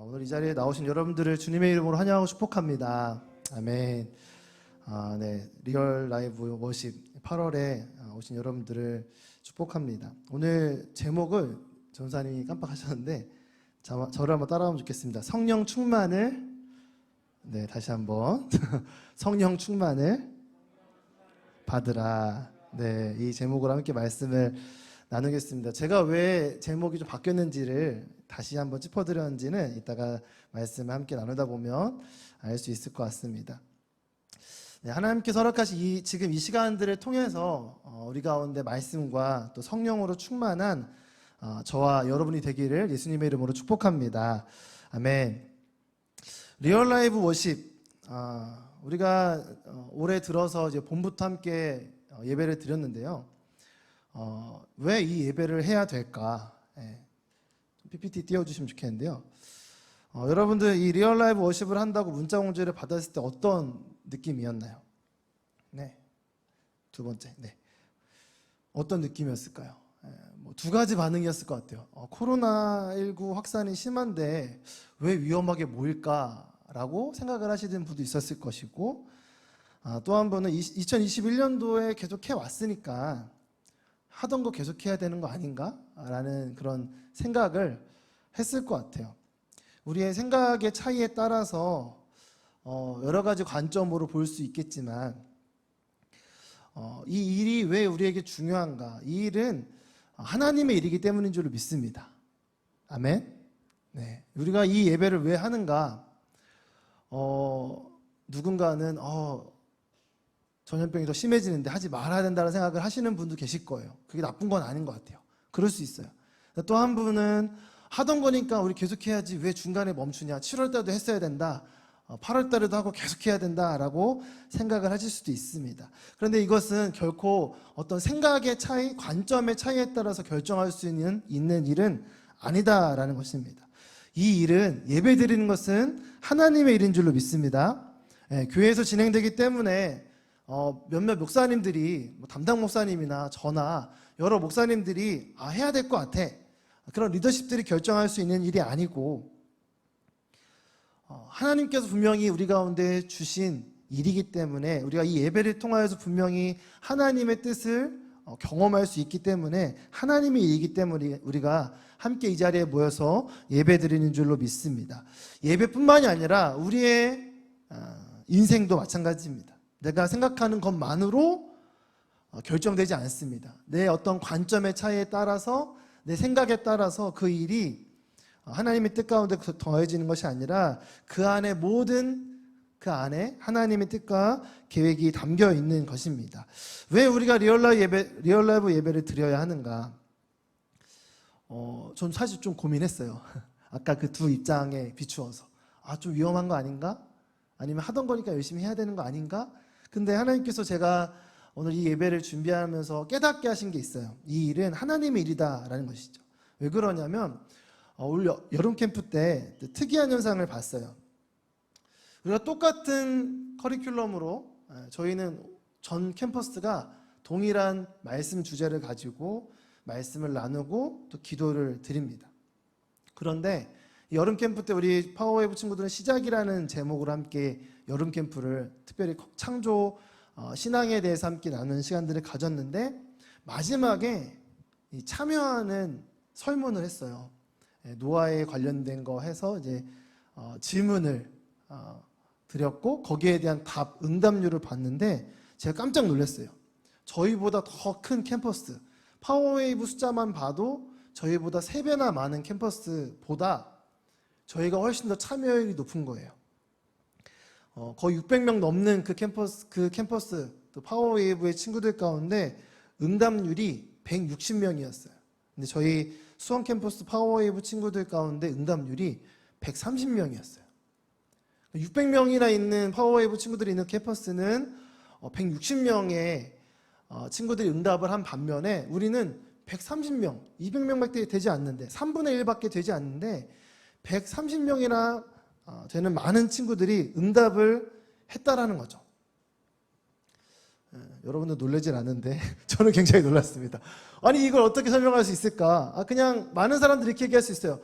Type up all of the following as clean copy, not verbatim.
오늘 이 자리에 나오신 여러분들을 주님의 이름으로 환영하고 축복합니다. 아멘. 네, 리얼 라이브 워십 8월에 오신 여러분들을 축복합니다. 오늘 제목을 전사님이 깜빡하셨는데 저를 한번 따라하면 좋겠습니다. 성령 충만을, 네, 다시 한번 성령 충만을 받으라. 네, 이 제목으로 함께 말씀을 나누겠습니다. 제가 왜 제목이 좀 바뀌었는지를 다시 한번 짚어드렸는지는 이따가 말씀을 함께 나누다 보면 알 수 있을 것 같습니다. 네, 하나님께서 허락하신 지금 이 시간들을 통해서 우리 가운데 말씀과 또 성령으로 충만한 저와 여러분이 되기를 예수님의 이름으로 축복합니다. 아멘. 리얼 라이브 워십, 우리가 올해 들어서 이제 봄부터 함께 예배를 드렸는데요. 왜 이 예배를 해야 될까? PPT 띄워주시면 좋겠는데요. 여러분들 이 리얼 라이브 워십을 한다고 문자 공지를 받았을 때 어떤 느낌이었나요? 네, 두 번째, 네, 어떤 느낌이었을까요? 뭐 두 가지 반응이었을 것 같아요. 코로나19 확산이 심한데 왜 위험하게 모일까라고 생각을 하시는 분도 있었을 것이고, 또 한 번은 2021년도에 계속 해왔으니까 하던 거 계속해야 되는 거 아닌가? 라는 그런 생각을 했을 것 같아요. 우리의 생각의 차이에 따라서 여러 가지 관점으로 볼 수 있겠지만, 이 일이 왜 우리에게 중요한가? 이 일은 하나님의 일이기 때문인 줄로 믿습니다. 아멘. 네, 우리가 이 예배를 왜 하는가? 누군가는 전염병이 더 심해지는데 하지 말아야 된다는 생각을 하시는 분도 계실 거예요. 그게 나쁜 건 아닌 것 같아요. 그럴 수 있어요. 또 한 분은 하던 거니까 우리 계속해야지 왜 중간에 멈추냐, 7월 달도 했어야 된다, 8월 달에도 하고 계속해야 된다라고 생각을 하실 수도 있습니다. 그런데 이것은 결코 어떤 생각의 차이, 관점의 차이에 따라서 결정할 수 있는 일은 아니다라는 것입니다. 이 일은, 예배 드리는 것은 하나님의 일인 줄로 믿습니다. 교회에서 진행되기 때문에 몇몇 목사님들이, 담당 목사님이나 저나 여러 목사님들이 해야 될 것 같아, 그런 리더십들이 결정할 수 있는 일이 아니고, 하나님께서 분명히 우리 가운데 주신 일이기 때문에 우리가 이 예배를 통하여서 분명히 하나님의 뜻을 경험할 수 있기 때문에, 하나님의 일이기 때문에 우리가 함께 이 자리에 모여서 예배 드리는 줄로 믿습니다. 예배뿐만이 아니라 우리의 인생도 마찬가지입니다. 내가 생각하는 것만으로 결정되지 않습니다. 내 어떤 관점의 차이에 따라서, 내 생각에 따라서 그 일이 하나님의 뜻 가운데 더해지는 것이 아니라 그 안에 하나님의 뜻과 계획이 담겨 있는 것입니다. 왜 우리가 리얼 라이브 예배를 드려야 하는가? 전 사실 좀 고민했어요. 아까 그 두 입장에 비추어서 좀 위험한 거 아닌가? 아니면 하던 거니까 열심히 해야 되는 거 아닌가? 근데 하나님께서 제가 오늘 이 예배를 준비하면서 깨닫게 하신 게 있어요. 이 일은 하나님의 일이다라는 것이죠. 왜 그러냐면 올 여름 캠프 때 특이한 현상을 봤어요. 우리가 똑같은 커리큘럼으로, 저희는 전 캠퍼스가 동일한 말씀 주제를 가지고 말씀을 나누고 또 기도를 드립니다. 그런데 여름 캠프 때 우리 파워웨이브 친구들은 시작이라는 제목으로 함께 여름 캠프를 특별히 창조 신앙에 대해서 함께 나누는 시간들을 가졌는데, 마지막에 참여하는 설문을 했어요. 노아에 관련된 거 해서 이제 질문을 드렸고, 거기에 대한 응답률을 봤는데 제가 깜짝 놀랐어요. 저희보다 더 큰 캠퍼스, 파워웨이브 숫자만 봐도 저희보다 3배나 많은 캠퍼스보다 저희가 훨씬 더 참여율이 높은 거예요. 거의 600명 넘는 그 캠퍼스 또 파워웨이브의 친구들 가운데 응답률이 160명이었어요. 근데 저희 수원 캠퍼스 파워웨이브 친구들 가운데 응답률이 130명이었어요. 600명이나 있는 파워웨이브 친구들이 있는 캠퍼스는 160명의 친구들이 응답을 한 반면에, 우리는 130명, 200명밖에 되지 않는데, 3분의 1밖에 되지 않는데 130명이나 되는 많은 친구들이 응답을 했다라는 거죠. 여러분들 놀라질 않는데 저는 굉장히 놀랐습니다. 아니, 이걸 어떻게 설명할 수 있을까? 그냥 많은 사람들이 이렇게 얘기할 수 있어요.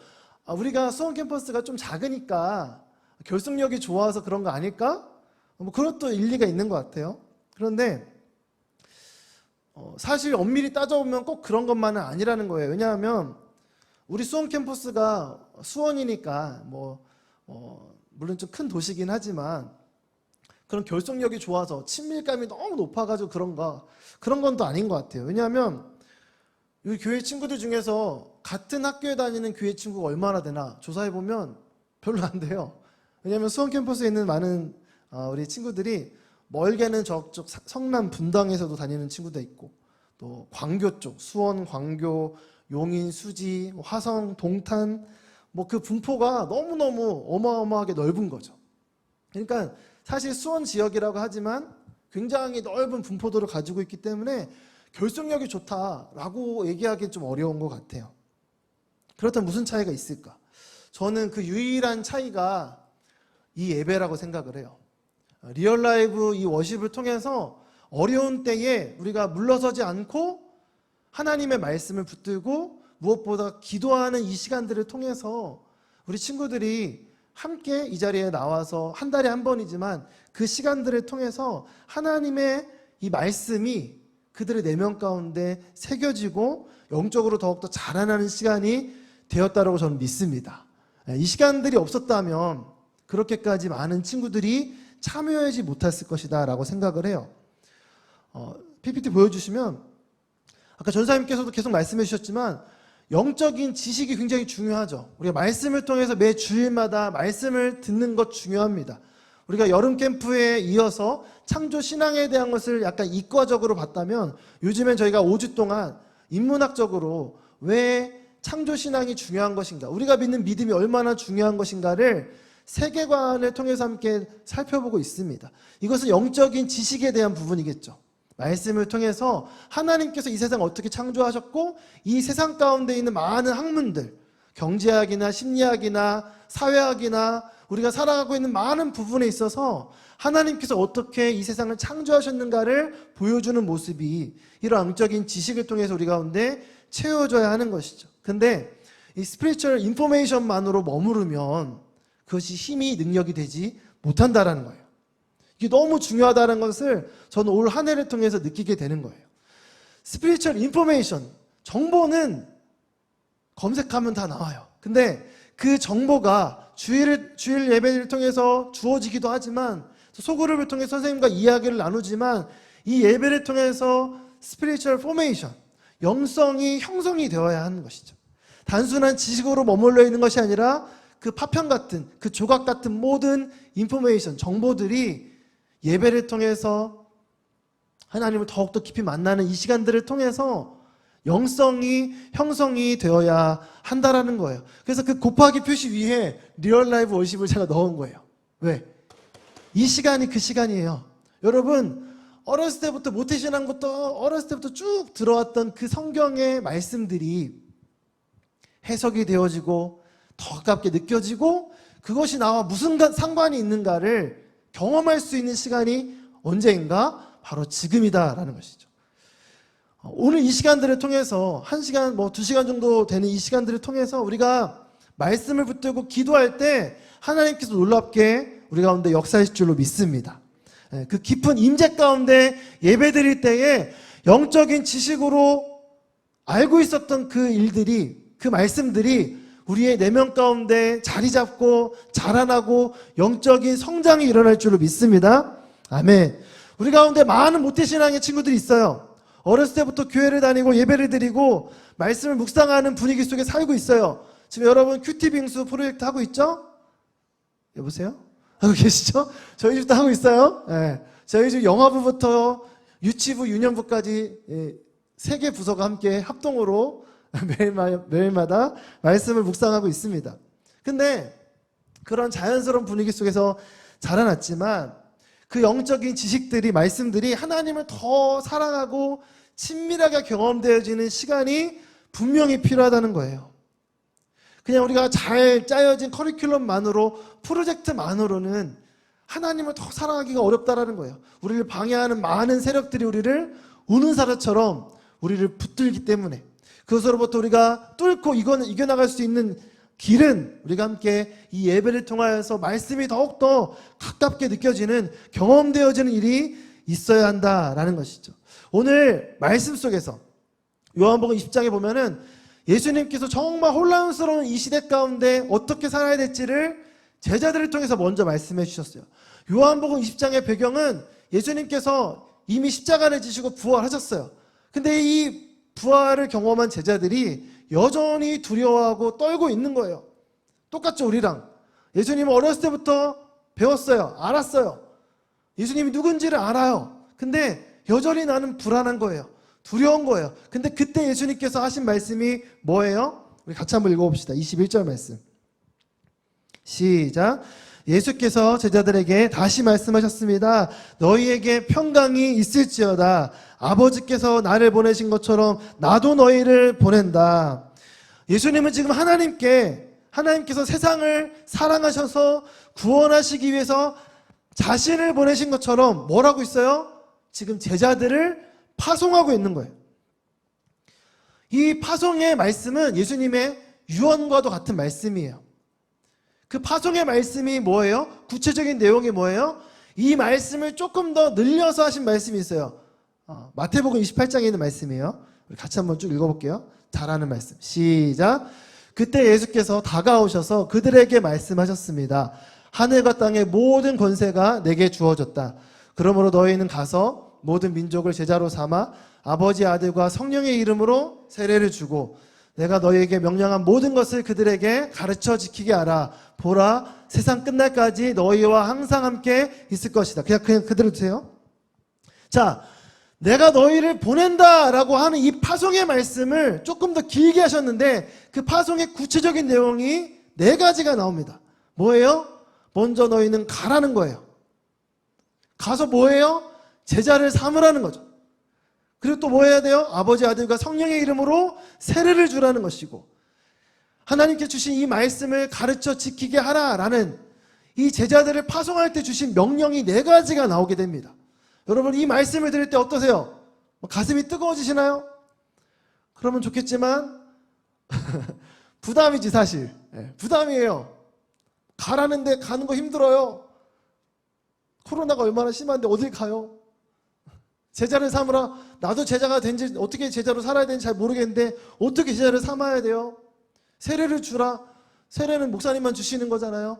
우리가 수원 캠퍼스가 좀 작으니까 결속력이 좋아서 그런 거 아닐까? 뭐 그것도 일리가 있는 것 같아요. 그런데 사실 엄밀히 따져보면 꼭 그런 것만은 아니라는 거예요. 왜냐하면 우리 수원 캠퍼스가 수원이니까 물론 좀 큰 도시긴 하지만 그런 결속력이 좋아서 친밀감이 너무 높아가지고 그런 건 또 아닌 것 같아요. 왜냐하면 우리 교회 친구들 중에서 같은 학교에 다니는 교회 친구가 얼마나 되나 조사해보면 별로 안 돼요. 왜냐하면 수원 캠퍼스에 있는 많은 우리 친구들이 멀게는 저쪽 성남 분당에서도 다니는 친구도 있고 또 광교 쪽 수원, 광교, 용인, 수지, 화성, 동탄 그 분포가 너무너무 어마어마하게 넓은 거죠. 그러니까 사실 수원 지역이라고 하지만 굉장히 넓은 분포도를 가지고 있기 때문에 결속력이 좋다라고 얘기하기 좀 어려운 것 같아요. 그렇다면 무슨 차이가 있을까? 저는 그 유일한 차이가 이 예배라고 생각을 해요. 리얼 라이브 이 워십을 통해서 어려운 때에 우리가 물러서지 않고 하나님의 말씀을 붙들고 무엇보다 기도하는 이 시간들을 통해서 우리 친구들이 함께 이 자리에 나와서 한 달에 한 번이지만 그 시간들을 통해서 하나님의 이 말씀이 그들의 내면 가운데 새겨지고 영적으로 더욱더 자라나는 시간이 되었다고 저는 믿습니다. 이 시간들이 없었다면 그렇게까지 많은 친구들이 참여하지 못했을 것이다 라고 생각을 해요. PPT 보여주시면 아까 전사님께서도 계속 말씀해 주셨지만 영적인 지식이 굉장히 중요하죠. 우리가 말씀을 통해서 매 주일마다 말씀을 듣는 것 중요합니다. 우리가 여름 캠프에 이어서 창조 신앙에 대한 것을 약간 이과적으로 봤다면 요즘엔 저희가 5주 동안 인문학적으로 왜 창조 신앙이 중요한 것인가, 우리가 믿는 믿음이 얼마나 중요한 것인가를 세계관을 통해서 함께 살펴보고 있습니다. 이것은 영적인 지식에 대한 부분이겠죠. 말씀을 통해서 하나님께서 이 세상을 어떻게 창조하셨고 이 세상 가운데 있는 많은 학문들, 경제학이나 심리학이나 사회학이나 우리가 살아가고 있는 많은 부분에 있어서 하나님께서 어떻게 이 세상을 창조하셨는가를 보여주는 모습이 이런 영적인 지식을 통해서 우리 가운데 채워져야 하는 것이죠. 근데 이 스피리추얼 인포메이션만으로 머무르면 그것이 힘이 능력이 되지 못한다라는 거예요. 이게 너무 중요하다는 것을 저는 올 한 해를 통해서 느끼게 되는 거예요. 스피리추얼 인포메이션, 정보는 검색하면 다 나와요. 근데 그 정보가 주일 예배를 통해서 주어지기도 하지만 소그룹을 통해 선생님과 이야기를 나누지만 이 예배를 통해서 스피리추얼 포메이션, 영성이 형성이 되어야 하는 것이죠. 단순한 지식으로 머물러 있는 것이 아니라 그 파편 같은, 그 조각 같은 모든 인포메이션, 정보들이 예배를 통해서 하나님을 더욱더 깊이 만나는 이 시간들을 통해서 영성이 형성이 되어야 한다라는 거예요. 그래서 그 곱하기 표시 위에 리얼 라이브 워십을 제가 넣은 거예요. 왜? 이 시간이 그 시간이에요. 여러분, 어렸을 때부터 모태신앙부터 어렸을 때부터 쭉 들어왔던 그 성경의 말씀들이 해석이 되어지고 더 가깝게 느껴지고 그것이 나와 무슨 상관이 있는가를 경험할 수 있는 시간이 언제인가? 바로 지금이다라는 것이죠. 오늘 이 시간들을 통해서 1시간, 2시간 정도 되는 이 시간들을 통해서 우리가 말씀을 붙들고 기도할 때 하나님께서 놀랍게 우리 가운데 역사하실 줄로 믿습니다. 그 깊은 임재 가운데 예배드릴 때에 영적인 지식으로 알고 있었던 그 일들이, 그 말씀들이 우리의 내면 가운데 자리 잡고 자라나고 영적인 성장이 일어날 줄로 믿습니다. 아멘. 우리 가운데 많은 모태신앙의 친구들이 있어요. 어렸을 때부터 교회를 다니고 예배를 드리고 말씀을 묵상하는 분위기 속에 살고 있어요. 지금 여러분 큐티 빙수 프로젝트 하고 있죠? 여보세요? 하고 계시죠? 저희 집도 하고 있어요. 네. 저희 집 영화부부터 유치부, 유년부까지 3개 부서가 함께 합동으로 매일마다 말씀을 묵상하고 있습니다. 근데 그런 자연스러운 분위기 속에서 자라났지만 그 영적인 지식들이, 말씀들이 하나님을 더 사랑하고 친밀하게 경험되어지는 시간이 분명히 필요하다는 거예요. 그냥 우리가 잘 짜여진 커리큘럼만으로, 프로젝트만으로는 하나님을 더 사랑하기가 어렵다라는 거예요. 우리를 방해하는 많은 세력들이 우리를 우는 사자처럼 우리를 붙들기 때문에 그것으로부터 우리가 뚫고 이겨나갈 수 있는 길은 우리가 함께 이 예배를 통하여서 말씀이 더욱더 가깝게 느껴지는, 경험되어지는 일이 있어야 한다라는 것이죠. 오늘 말씀 속에서 요한복음 20장에 보면은 예수님께서 정말 혼란스러운 이 시대 가운데 어떻게 살아야 될지를 제자들을 통해서 먼저 말씀해 주셨어요. 요한복음 20장의 배경은 예수님께서 이미 십자가를 지시고 부활하셨어요. 근데 이 부활을 경험한 제자들이 여전히 두려워하고 떨고 있는 거예요. 똑같죠, 우리랑. 예수님은 어렸을 때부터 배웠어요. 알았어요. 예수님이 누군지를 알아요. 근데 여전히 나는 불안한 거예요. 두려운 거예요. 근데 그때 예수님께서 하신 말씀이 뭐예요? 우리 같이 한번 읽어봅시다. 21절 말씀. 시작. 예수께서 제자들에게 다시 말씀하셨습니다. 너희에게 평강이 있을지어다. 아버지께서 나를 보내신 것처럼 나도 너희를 보낸다. 예수님은 지금 하나님께서 세상을 사랑하셔서 구원하시기 위해서 자신을 보내신 것처럼 뭘 하고 있어요? 지금 제자들을 파송하고 있는 거예요. 이 파송의 말씀은 예수님의 유언과도 같은 말씀이에요. 그 파송의 말씀이 뭐예요? 구체적인 내용이 뭐예요? 이 말씀을 조금 더 늘려서 하신 말씀이 있어요. 마태복음 28장에 있는 말씀이에요. 우리 같이 한번 쭉 읽어볼게요. 잘하는 말씀. 시작. 그때 예수께서 다가오셔서 그들에게 말씀하셨습니다. 하늘과 땅의 모든 권세가 내게 주어졌다. 그러므로 너희는 가서 모든 민족을 제자로 삼아 아버지, 아들과 성령의 이름으로 세례를 주고 내가 너희에게 명령한 모든 것을 그들에게 가르쳐 지키게 하라. 보라, 세상 끝날까지 너희와 항상 함께 있을 것이다. 그냥 그대로 주세요. 자, 내가 너희를 보낸다라고 하는 이 파송의 말씀을 조금 더 길게 하셨는데 그 파송의 구체적인 내용이 4가지가 나옵니다. 뭐예요? 먼저 너희는 가라는 거예요. 가서 뭐예요? 제자를 삼으라는 거죠. 그리고 또 뭐 해야 돼요? 아버지, 아들과 성령의 이름으로 세례를 주라는 것이고, 하나님께 주신 이 말씀을 가르쳐 지키게 하라라는 이 제자들을 파송할 때 주신 명령이 4가지가 나오게 됩니다. 여러분, 이 말씀을 들을 때 어떠세요? 가슴이 뜨거워지시나요? 그러면 좋겠지만 부담이지 사실. 부담이에요. 가라는데 가는 거 힘들어요. 코로나가 얼마나 심한데 어딜 가요? 제자를 삼으라. 나도 제자가 된지, 어떻게 제자로 살아야 되는지 잘 모르겠는데 어떻게 제자를 삼아야 돼요? 세례를 주라. 세례는 목사님만 주시는 거잖아요.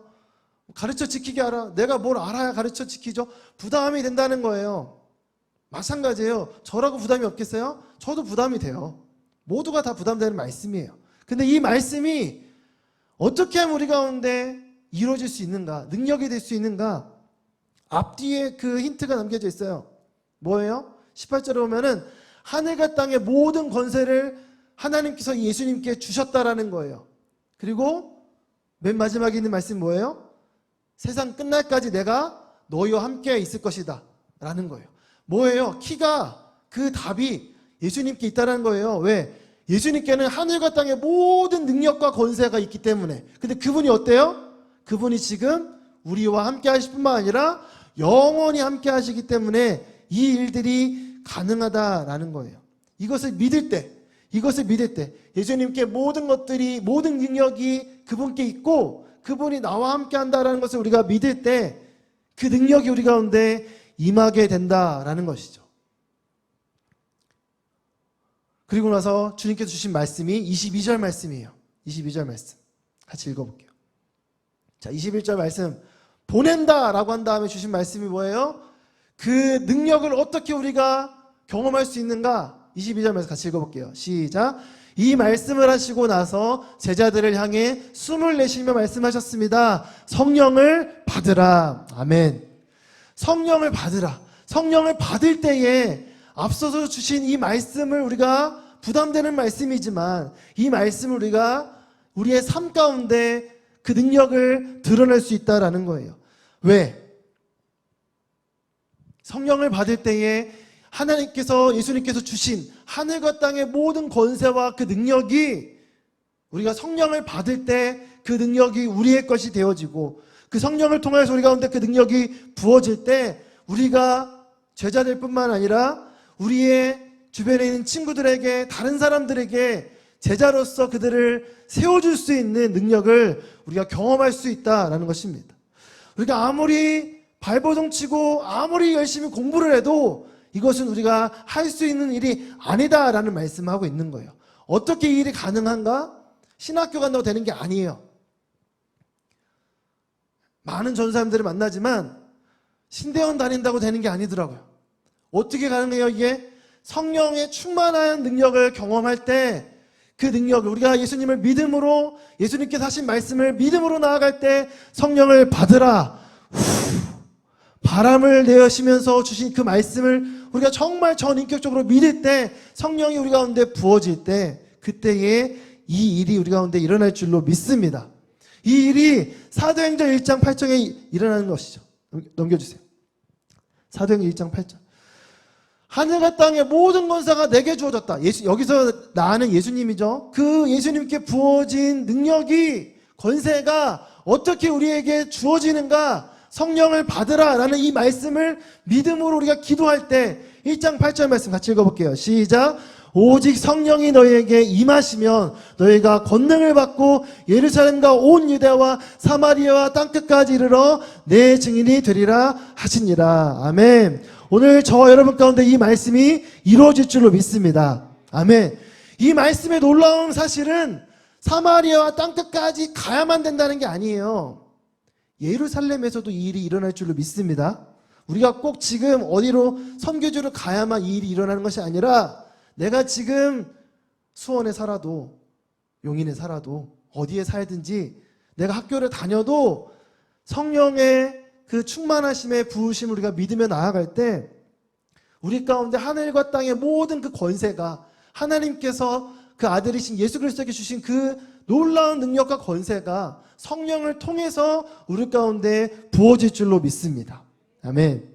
가르쳐 지키게 하라. 내가 뭘 알아야 가르쳐 지키죠? 부담이 된다는 거예요. 마찬가지예요. 저라고 부담이 없겠어요? 저도 부담이 돼요. 모두가 다 부담되는 말씀이에요. 근데 이 말씀이 어떻게 하면 우리 가운데 이루어질 수 있는가, 능력이 될 수 있는가, 앞뒤에 그 힌트가 남겨져 있어요. 뭐예요? 18절에 보면은 하늘과 땅의 모든 권세를 하나님께서 예수님께 주셨다라는 거예요. 그리고 맨 마지막에 있는 말씀이 뭐예요? 세상 끝날까지 내가 너희와 함께 있을 것이다 라는 거예요. 뭐예요? 키가, 그 답이 예수님께 있다는 거예요. 왜? 예수님께는 하늘과 땅의 모든 능력과 권세가 있기 때문에. 근데 그분이 어때요? 그분이 지금 우리와 함께 하실 뿐만 아니라 영원히 함께 하시기 때문에 이 일들이 가능하다라는 거예요. 이것을 믿을 때 예수님께 모든 것들이, 모든 능력이 그분께 있고 그분이 나와 함께 한다라는 것을 우리가 믿을 때 그 능력이 우리 가운데 임하게 된다라는 것이죠. 그리고 나서 주님께서 주신 말씀이 22절 말씀이에요. 22절 말씀 같이 읽어볼게요. 자, 21절 말씀, 보낸다라고 한 다음에 주신 말씀이 뭐예요? 그 능력을 어떻게 우리가 경험할 수 있는가? 22절 말씀 같이 읽어볼게요. 시작. 이 말씀을 하시고 나서 제자들을 향해 숨을 내쉬며 말씀하셨습니다. 성령을 받으라. 아멘. 성령을 받으라. 성령을 받을 때에 앞서서 주신 이 말씀을 우리가, 부담되는 말씀이지만 이 말씀을 우리가 우리의 삶 가운데 그 능력을 드러낼 수 있다라는 거예요. 왜? 성령을 받을 때에 하나님께서, 예수님께서 주신 하늘과 땅의 모든 권세와 그 능력이, 우리가 성령을 받을 때 그 능력이 우리의 것이 되어지고 그 성령을 통해서 우리 가운데 그 능력이 부어질 때 우리가 제자들 뿐만 아니라 우리의 주변에 있는 친구들에게, 다른 사람들에게 제자로서 그들을 세워줄 수 있는 능력을 우리가 경험할 수 있다라는 것입니다. 우리가 아무리 발버둥 치고 아무리 열심히 공부를 해도 이것은 우리가 할 수 있는 일이 아니다라는 말씀을 하고 있는 거예요. 어떻게 이 일이 가능한가? 신학교 간다고 되는 게 아니에요. 많은 전사님들을 만나지만 신대원 다닌다고 되는 게 아니더라고요. 어떻게 가능해요? 이게 성령의 충만한 능력을 경험할 때 그 능력을 우리가 예수님을 믿음으로 예수님께서 하신 말씀을 믿음으로 나아갈 때 성령을 받으라 바람을 내쉬면서 주신 그 말씀을 우리가 정말 전인격적으로 믿을 때 성령이 우리 가운데 부어질 때 그때에 이 일이 우리 가운데 일어날 줄로 믿습니다. 이 일이 사도행전 1장 8절에 일어나는 것이죠. 넘겨주세요. 사도행전 1장 8절. 하늘과 땅의 모든 권세가 내게 주어졌다. 여기서 나는 예수님이죠. 그 예수님께 부어진 능력이 권세가 어떻게 우리에게 주어지는가? 성령을 받으라 라는 이 말씀을 믿음으로 우리가 기도할 때 1장 8절 말씀 같이 읽어볼게요. 시작. 오직 성령이 너희에게 임하시면 너희가 권능을 받고 예루살렘과 온 유대와 사마리아와 땅끝까지 이르러 내 증인이 되리라 하시니라. 아멘. 오늘 저와 여러분 가운데 이 말씀이 이루어질 줄로 믿습니다. 아멘. 이 말씀의 놀라운 사실은 사마리아와 땅끝까지 가야만 된다는 게 아니에요. 예루살렘에서도 이 일이 일어날 줄로 믿습니다. 우리가 꼭 지금 어디로 선교지로 가야만 이 일이 일어나는 것이 아니라 내가 지금 수원에 살아도 용인에 살아도 어디에 살든지 내가 학교를 다녀도 성령의 그 충만하심의 부으심을 우리가 믿으며 나아갈 때 우리 가운데 하늘과 땅의 모든 그 권세가 하나님께서 그 아들이신 예수 그리스도에게 주신 그 놀라운 능력과 권세가 성령을 통해서 우리 가운데 부어질 줄로 믿습니다. 아멘.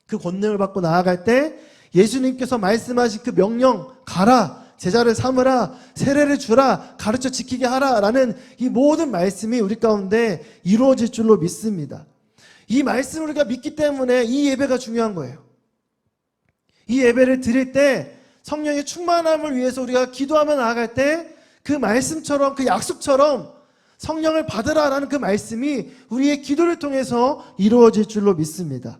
그 권능을 받고 나아갈 때 예수님께서 말씀하신 그 명령 가라 제자를 삼으라 세례를 주라 가르쳐 지키게 하라 라는 이 모든 말씀이 우리 가운데 이루어질 줄로 믿습니다. 이 말씀을 우리가 믿기 때문에 이 예배가 중요한 거예요. 이 예배를 드릴 때 성령의 충만함을 위해서 우리가 기도하며 나아갈 때 그 말씀처럼 그 약속처럼 성령을 받으라라는 그 말씀이 우리의 기도를 통해서 이루어질 줄로 믿습니다.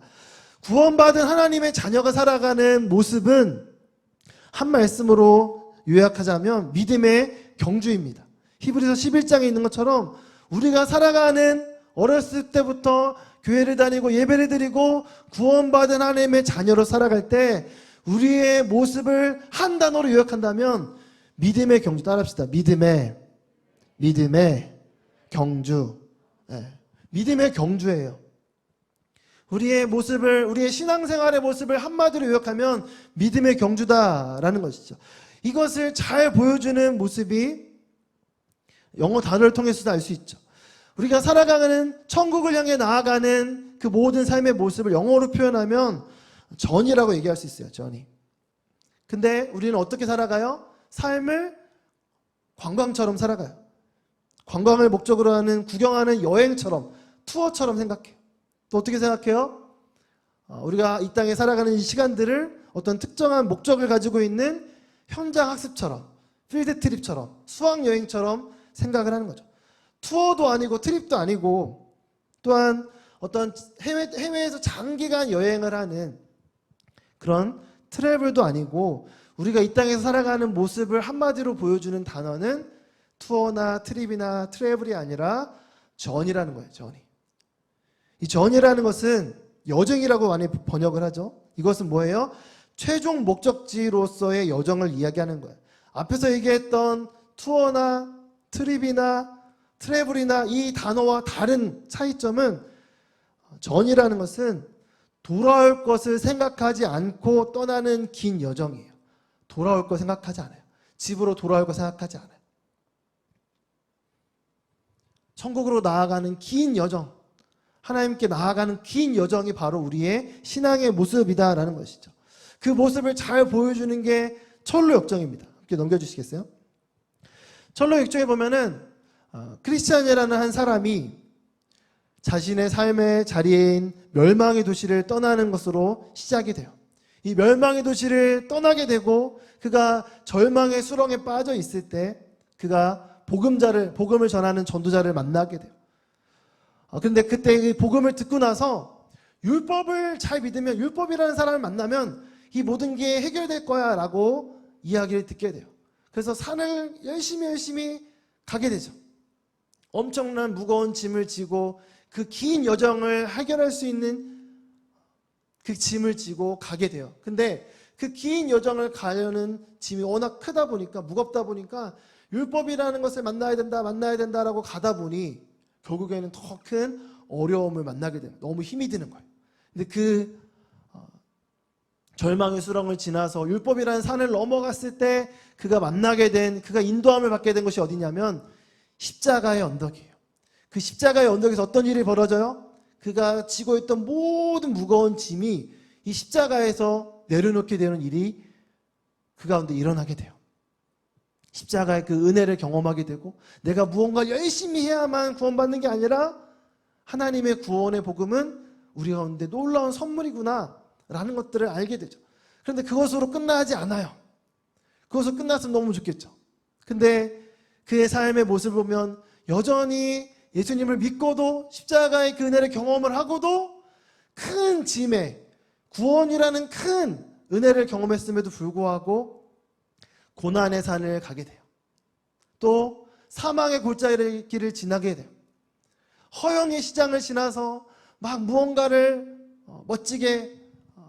구원받은 하나님의 자녀가 살아가는 모습은 한 말씀으로 요약하자면 믿음의 경주입니다. 히브리서 11장에 있는 것처럼 우리가 살아가는 어렸을 때부터 교회를 다니고 예배를 드리고 구원받은 하나님의 자녀로 살아갈 때 우리의 모습을 한 단어로 요약한다면 믿음의 경주 따라합시다. 믿음의 경주. 네. 믿음의 경주예요. 우리의 모습을 우리의 신앙생활의 모습을 한마디로 요약하면 믿음의 경주다라는 것이죠. 이것을 잘 보여주는 모습이 영어 단어를 통해서도 알 수 있죠. 우리가 살아가는 천국을 향해 나아가는 그 모든 삶의 모습을 영어로 표현하면 전이라고 얘기할 수 있어요. 전이. 근데 우리는 어떻게 살아가요? 삶을 관광처럼 살아가요. 관광을 목적으로 하는 구경하는 여행처럼 투어처럼 생각해요. 또 어떻게 생각해요? 우리가 이 땅에 살아가는 이 시간들을 어떤 특정한 목적을 가지고 있는 현장 학습처럼 필드 트립처럼 수학여행처럼 생각을 하는 거죠. 투어도 아니고 트립도 아니고 또한 어떤 해외에서 장기간 여행을 하는 그런 트래블도 아니고 우리가 이 땅에서 살아가는 모습을 한마디로 보여주는 단어는 투어나 트립이나 트래블이 아니라 전이라는 거예요. 전이. 이 전이라는 것은 여정이라고 많이 번역을 하죠. 이것은 뭐예요? 최종 목적지로서의 여정을 이야기하는 거예요. 앞에서 얘기했던 투어나 트립이나 트래블이나 이 단어와 다른 차이점은 전이라는 것은 돌아올 것을 생각하지 않고 떠나는 긴 여정이에요. 돌아올 거 생각하지 않아요. 집으로 돌아올 거 생각하지 않아요. 천국으로 나아가는 긴 여정, 하나님께 나아가는 긴 여정이 바로 우리의 신앙의 모습이다라는 것이죠. 그 모습을 잘 보여주는 게 철로 역정입니다. 함께 넘겨주시겠어요? 철로 역정에 보면은 크리스찬이라는 한 사람이 자신의 삶의 자리인 멸망의 도시를 떠나는 것으로 시작이 돼요. 이 멸망의 도시를 떠나게 되고 그가 절망의 수렁에 빠져 있을 때 그가 복음을 전하는 전도자를 만나게 돼요. 그런데 그때 이 복음을 듣고 나서 율법을 잘 믿으면, 율법이라는 사람을 만나면 이 모든 게 해결될 거야 라고 이야기를 듣게 돼요. 그래서 산을 열심히 가게 되죠. 엄청난 무거운 짐을 지고 그 긴 여정을 해결할 수 있는 그 짐을 지고 가게 돼요. 근데 그 긴 여정을 가려는 짐이 워낙 크다 보니까, 무겁다 보니까 율법이라는 것을 만나야 된다라고 가다 보니 결국에는 더 큰 어려움을 만나게 돼요. 너무 힘이 드는 거예요. 근데 그 절망의 수렁을 지나서 율법이라는 산을 넘어갔을 때 그가 인도함을 받게 된 것이 어디냐면 십자가의 언덕이에요. 그 십자가의 언덕에서 어떤 일이 벌어져요? 그가 지고 있던 모든 무거운 짐이 이 십자가에서 내려놓게 되는 일이 그 가운데 일어나게 돼요. 십자가의 그 은혜를 경험하게 되고, 내가 무언가 열심히 해야만 구원받는 게 아니라 하나님의 구원의 복음은 우리 가운데 놀라운 선물이구나 라는 것들을 알게 되죠. 그런데 그것으로 끝나지 않아요. 그것으로 끝났으면 너무 좋겠죠. 근데 그의 삶의 모습을 보면 여전히 예수님을 믿고도 십자가의 그 은혜를 경험을 하고도 큰 짐에, 구원이라는 큰 은혜를 경험했음에도 불구하고 고난의 산을 가게 돼요. 또 사망의 골짜기를 지나게 돼요. 허영의 시장을 지나서 막 무언가를 멋지게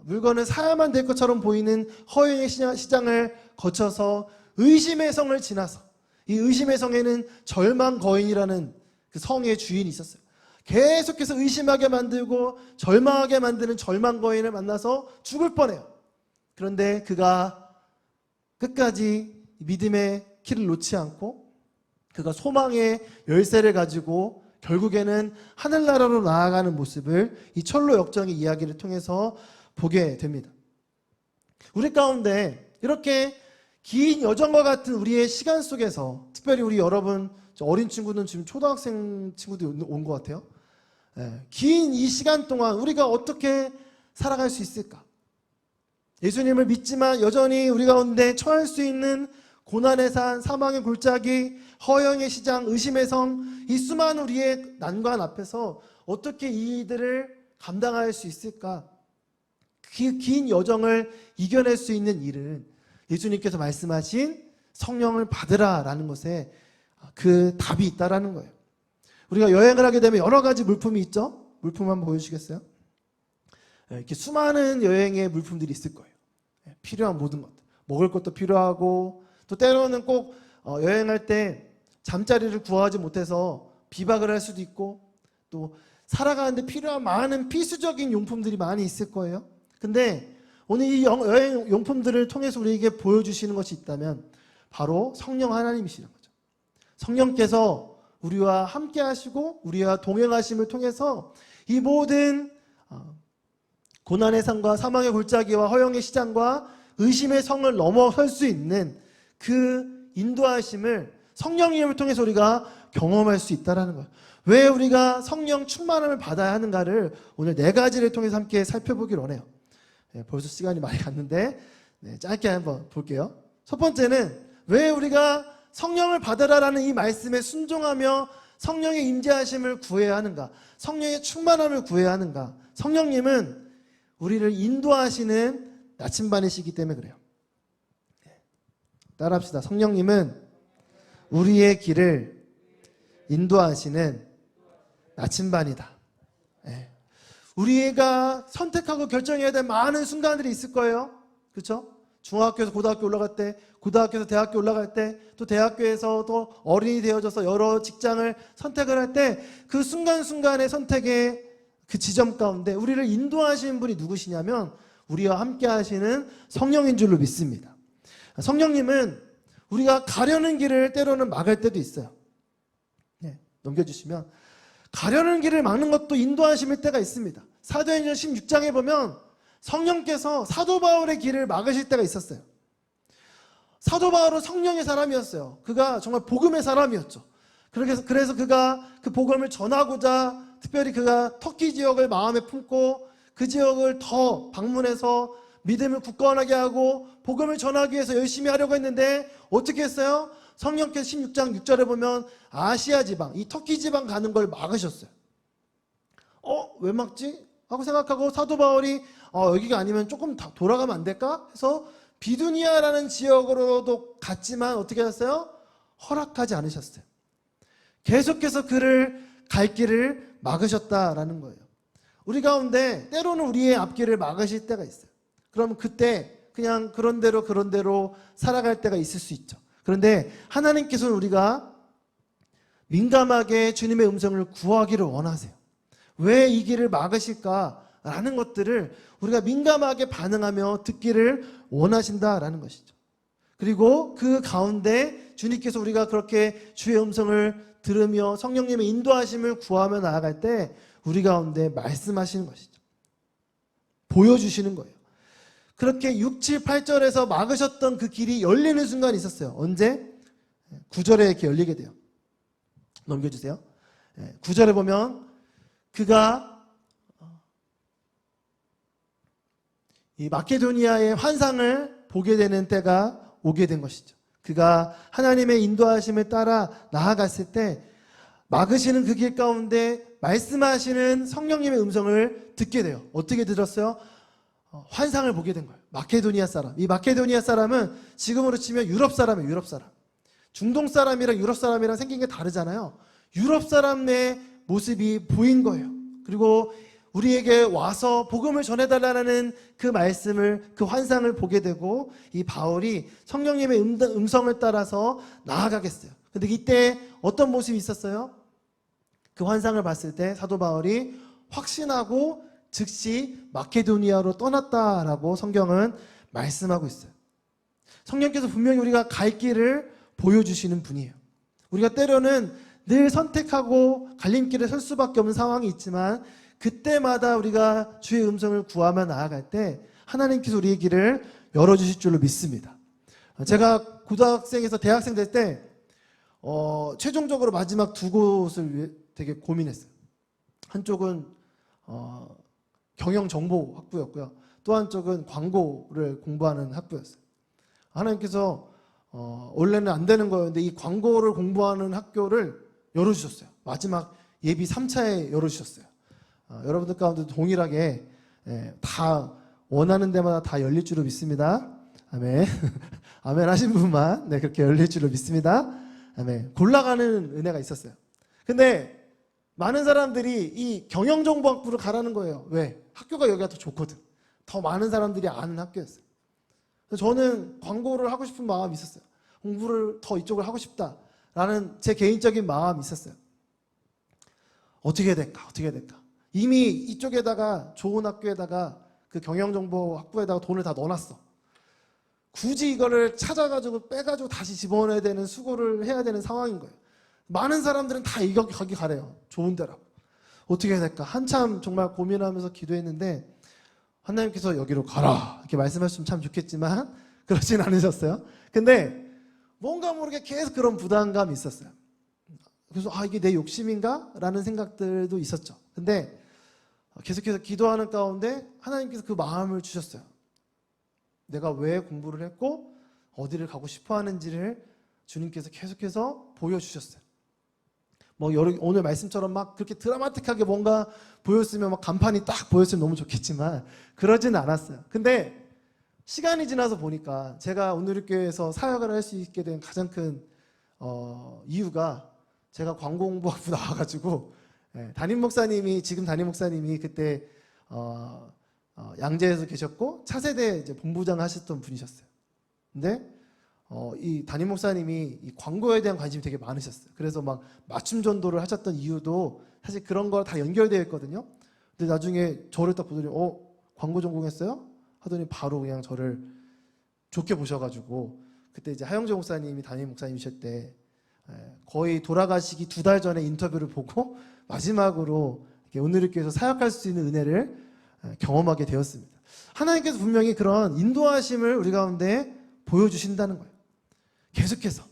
물건을 사야만 될 것처럼 보이는 허영의 시장을 거쳐서 의심의 성을 지나서, 이 의심의 성에는 절망 거인이라는 그 성의 주인이 있었어요. 계속해서 의심하게 만들고 절망하게 만드는 절망 거인을 만나서 죽을 뻔해요. 그런데 그가 끝까지 믿음의 키를 놓지 않고 그가 소망의 열쇠를 가지고 결국에는 하늘나라로 나아가는 모습을 이 철로 역정의 이야기를 통해서 보게 됩니다. 우리 가운데 이렇게 긴 여정과 같은 우리의 시간 속에서, 특별히 우리 여러분 어린 친구는 지금 초등학생 친구들이 온 것 같아요. 긴 이 시간 동안 우리가 어떻게 살아갈 수 있을까? 예수님을 믿지만 여전히 우리 가운데 처할 수 있는 고난의 산, 사망의 골짜기, 허영의 시장, 의심의 성, 이 수많은 우리의 난관 앞에서 어떻게 이들을 감당할 수 있을까? 그 긴 여정을 이겨낼 수 있는 일은 예수님께서 말씀하신 성령을 받으라라는 것에 그 답이 있다라는 거예요. 우리가 여행을 하게 되면 여러 가지 물품이 있죠? 물품 한번 보여주시겠어요? 이렇게 수많은 여행의 물품들이 있을 거예요. 필요한 모든 것들. 먹을 것도 필요하고, 또 때로는 꼭 여행할 때 잠자리를 구하지 못해서 비박을 할 수도 있고, 또 살아가는데 필요한 많은 필수적인 용품들이 많이 있을 거예요. 근데 오늘 이 여행 용품들을 통해서 우리에게 보여주시는 것이 있다면 바로 성령 하나님이시는 거죠. 성령께서 우리와 함께 하시고 우리와 동행하심을 통해서 이 모든 고난의 산과 사망의 골짜기와 허영의 시장과 의심의 성을 넘어설 수 있는 그 인도하심을 성령님을 통해서 우리가 경험할 수 있다는 거예요. 왜 우리가 성령 충만함을 받아야 하는가를 오늘 4가지를 통해서 함께 살펴보기를 원해요. 벌써 시간이 많이 갔는데 짧게 한번 볼게요. 첫 번째는 왜 우리가 성령을 받으라라는 이 말씀에 순종하며 성령의 임재하심을 구해야 하는가, 성령의 충만함을 구해야 하는가. 성령님은 우리를 인도하시는 나침반이시기 때문에 그래요. 따라합시다. 성령님은 우리의 길을 인도하시는 나침반이다. 우리가 선택하고 결정해야 될 많은 순간들이 있을 거예요. 그렇죠? 중학교에서 고등학교 올라갈 때, 고등학교에서 대학교 올라갈 때, 또 대학교에서 또 어린이 되어져서 여러 직장을 선택을 할 때 그 순간순간의 선택의 그 지점 가운데 우리를 인도하시는 분이 누구시냐면 우리와 함께 하시는 성령인 줄로 믿습니다. 성령님은 우리가 가려는 길을 때로는 막을 때도 있어요. 넘겨주시면, 가려는 길을 막는 것도 인도하심일 때가 있습니다. 사도행전 16장에 보면 성령께서 사도 바울의 길을 막으실 때가 있었어요. 사도 바울은 성령의 사람이었어요. 그가 정말 복음의 사람이었죠. 그래서 그가 그 복음을 전하고자 특별히 그가 터키 지역을 마음에 품고 그 지역을 더 방문해서 믿음을 굳건하게 하고 복음을 전하기 위해서 열심히 하려고 했는데 어떻게 했어요? 성령께서 16장 6절에 보면 아시아 지방, 이 터키 지방 가는 걸 막으셨어요. 왜 막지? 하고 생각하고 사도 바울이 여기가 아니면 조금 돌아가면 안 될까? 해서 비두니아라는 지역으로도 갔지만 어떻게 했어요? 허락하지 않으셨어요. 계속해서 그를 갈 길을 막으셨다라는 거예요. 우리 가운데 때로는 우리의 앞길을 막으실 때가 있어요. 그럼 그때 그냥 그런 대로 살아갈 때가 있을 수 있죠. 그런데 하나님께서는 우리가 민감하게 주님의 음성을 구하기를 원하세요. 왜 이 길을 막으실까라는 것들을 우리가 민감하게 반응하며 듣기를 원하신다라는 것이죠. 그리고 그 가운데 주님께서 우리가 그렇게 주의 음성을 들으며 성령님의 인도하심을 구하며 나아갈 때 우리 가운데 말씀하시는 것이죠. 보여주시는 거예요. 그렇게 6, 7, 8절에서 막으셨던 그 길이 열리는 순간이 있었어요. 언제? 9절에 이렇게 열리게 돼요. 넘겨주세요. 9절에 보면 그가 이 마케도니아의 환상을 보게 되는 때가 오게 된 것이죠. 그가 하나님의 인도하심을 따라 나아갔을 때 막으시는 그 길 가운데 말씀하시는 성령님의 음성을 듣게 돼요. 어떻게 들었어요? 환상을 보게 된 거예요. 마케도니아 사람. 이 마케도니아 사람은 지금으로 치면 유럽 사람이에요. 유럽 사람. 중동 사람이랑 유럽 사람이랑 생긴 게 다르잖아요. 유럽 사람의 모습이 보인 거예요. 그리고 우리에게 와서 복음을 전해달라는 그 말씀을, 그 환상을 보게 되고 이 바울이 성령님의 음성을 따라서 나아가겠어요. 근데 이때 어떤 모습이 있었어요? 그 환상을 봤을 때 사도 바울이 확신하고 즉시 마케도니아로 떠났다라고 성경은 말씀하고 있어요. 성령께서 분명히 우리가 갈 길을 보여주시는 분이에요. 우리가 때로는 늘 선택하고 갈림길에 설 수밖에 없는 상황이 있지만 그때마다 우리가 주의 음성을 구하며 나아갈 때 하나님께서 우리의 길을 열어주실 줄로 믿습니다. 제가 고등학생에서 대학생 될 때 최종적으로 마지막 두 곳을 되게 고민했어요. 한쪽은 경영정보학부였고요. 또 한쪽은 광고를 공부하는 학부였어요. 하나님께서 원래는 안 되는 거였는데 이 광고를 공부하는 학교를 열어주셨어요. 마지막 예비 3차에 열어주셨어요. 여러분들 가운데 동일하게 다 원하는 데마다 다 열릴 줄로 믿습니다. 아멘. 아멘 하신 분만 그렇게 열릴 줄로 믿습니다. 아멘. 골라가는 은혜가 있었어요. 근데 많은 사람들이 이 경영정보학부를 가라는 거예요. 왜? 학교가 여기가 더 좋거든. 더 많은 사람들이 아는 학교였어요. 저는 광고를 하고 싶은 마음이 있었어요. 공부를 더 이쪽을 하고 싶다라는 제 개인적인 마음이 있었어요. 어떻게 해야 될까? 이미 이쪽에다가 좋은 학교에다가 그 경영정보학부에다가 돈을 다 넣어놨어. 굳이 이거를 찾아가지고 빼가지고 다시 집어넣어야 되는 수고를 해야 되는 상황인 거예요. 많은 사람들은 다 거기 가래요. 좋은 데라고. 어떻게 해야 될까? 한참 정말 고민하면서 기도했는데 하나님께서 여기로 가라 이렇게 말씀하시면 참 좋겠지만 그러진 않으셨어요. 근데 뭔가 모르게 계속 그런 부담감이 있었어요. 그래서 이게 내 욕심인가? 라는 생각들도 있었죠. 근데 계속해서 기도하는 가운데 하나님께서 그 마음을 주셨어요. 내가 왜 공부를 했고 어디를 가고 싶어 하는지를 주님께서 계속해서 보여주셨어요. 오늘 말씀처럼 막 그렇게 드라마틱하게 뭔가 보였으면 막 간판이 딱 보였으면 너무 좋겠지만 그러지는 않았어요. 근데 시간이 지나서 보니까 제가 오늘교회에서 사역을 할 수 있게 된 가장 큰 이유가 제가 광고공부학부 나와가지고 지금 담임 목사님이 그때 양재에서 계셨고 차세대 이제 본부장 하셨던 분이셨어요. 근데 이 담임 목사님이 이 광고에 대한 관심이 되게 많으셨어요. 그래서 막 맞춤 전도를 하셨던 이유도 사실 그런 거 다 연결되어 있거든요. 근데 나중에 저를 딱 보더니 광고 전공했어요? 하더니 바로 그냥 저를 좋게 보셔가지고 그때 이제 하영재 목사님이 담임 목사님이실 때 거의 돌아가시기 2달 전에 인터뷰를 보고 마지막으로 오늘교회에서 사역할 수 있는 은혜를 경험하게 되었습니다. 하나님께서 분명히 그런 인도하심을 우리 가운데 보여주신다는 거예요. 계속해서.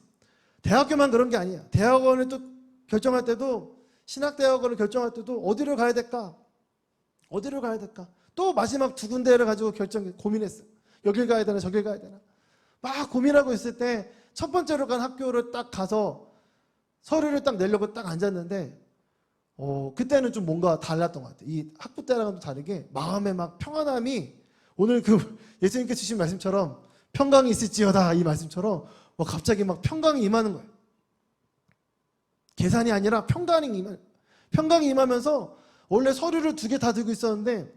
대학교만 그런 게 아니에요. 대학원을 또 결정할 때도 신학대학원을 결정할 때도 어디를 가야 될까? 또 마지막 두 군데를 가지고 고민했어요. 여길 가야 되나 저길 가야 되나 막 고민하고 있을 때 첫 번째로 간 학교를 딱 가서 서류를 딱 내려고 딱 앉았는데 그때는 좀 뭔가 달랐던 것 같아요. 이 학부 때랑은 좀 다르게 마음에 막 평안함이 오늘 그 예수님께 주신 말씀처럼 평강이 있을지어다 이 말씀처럼 갑자기 막 평강이 임하는 거예요. 계산이 아니라 평강이 임하면서 원래 서류를 2개 다 들고 있었는데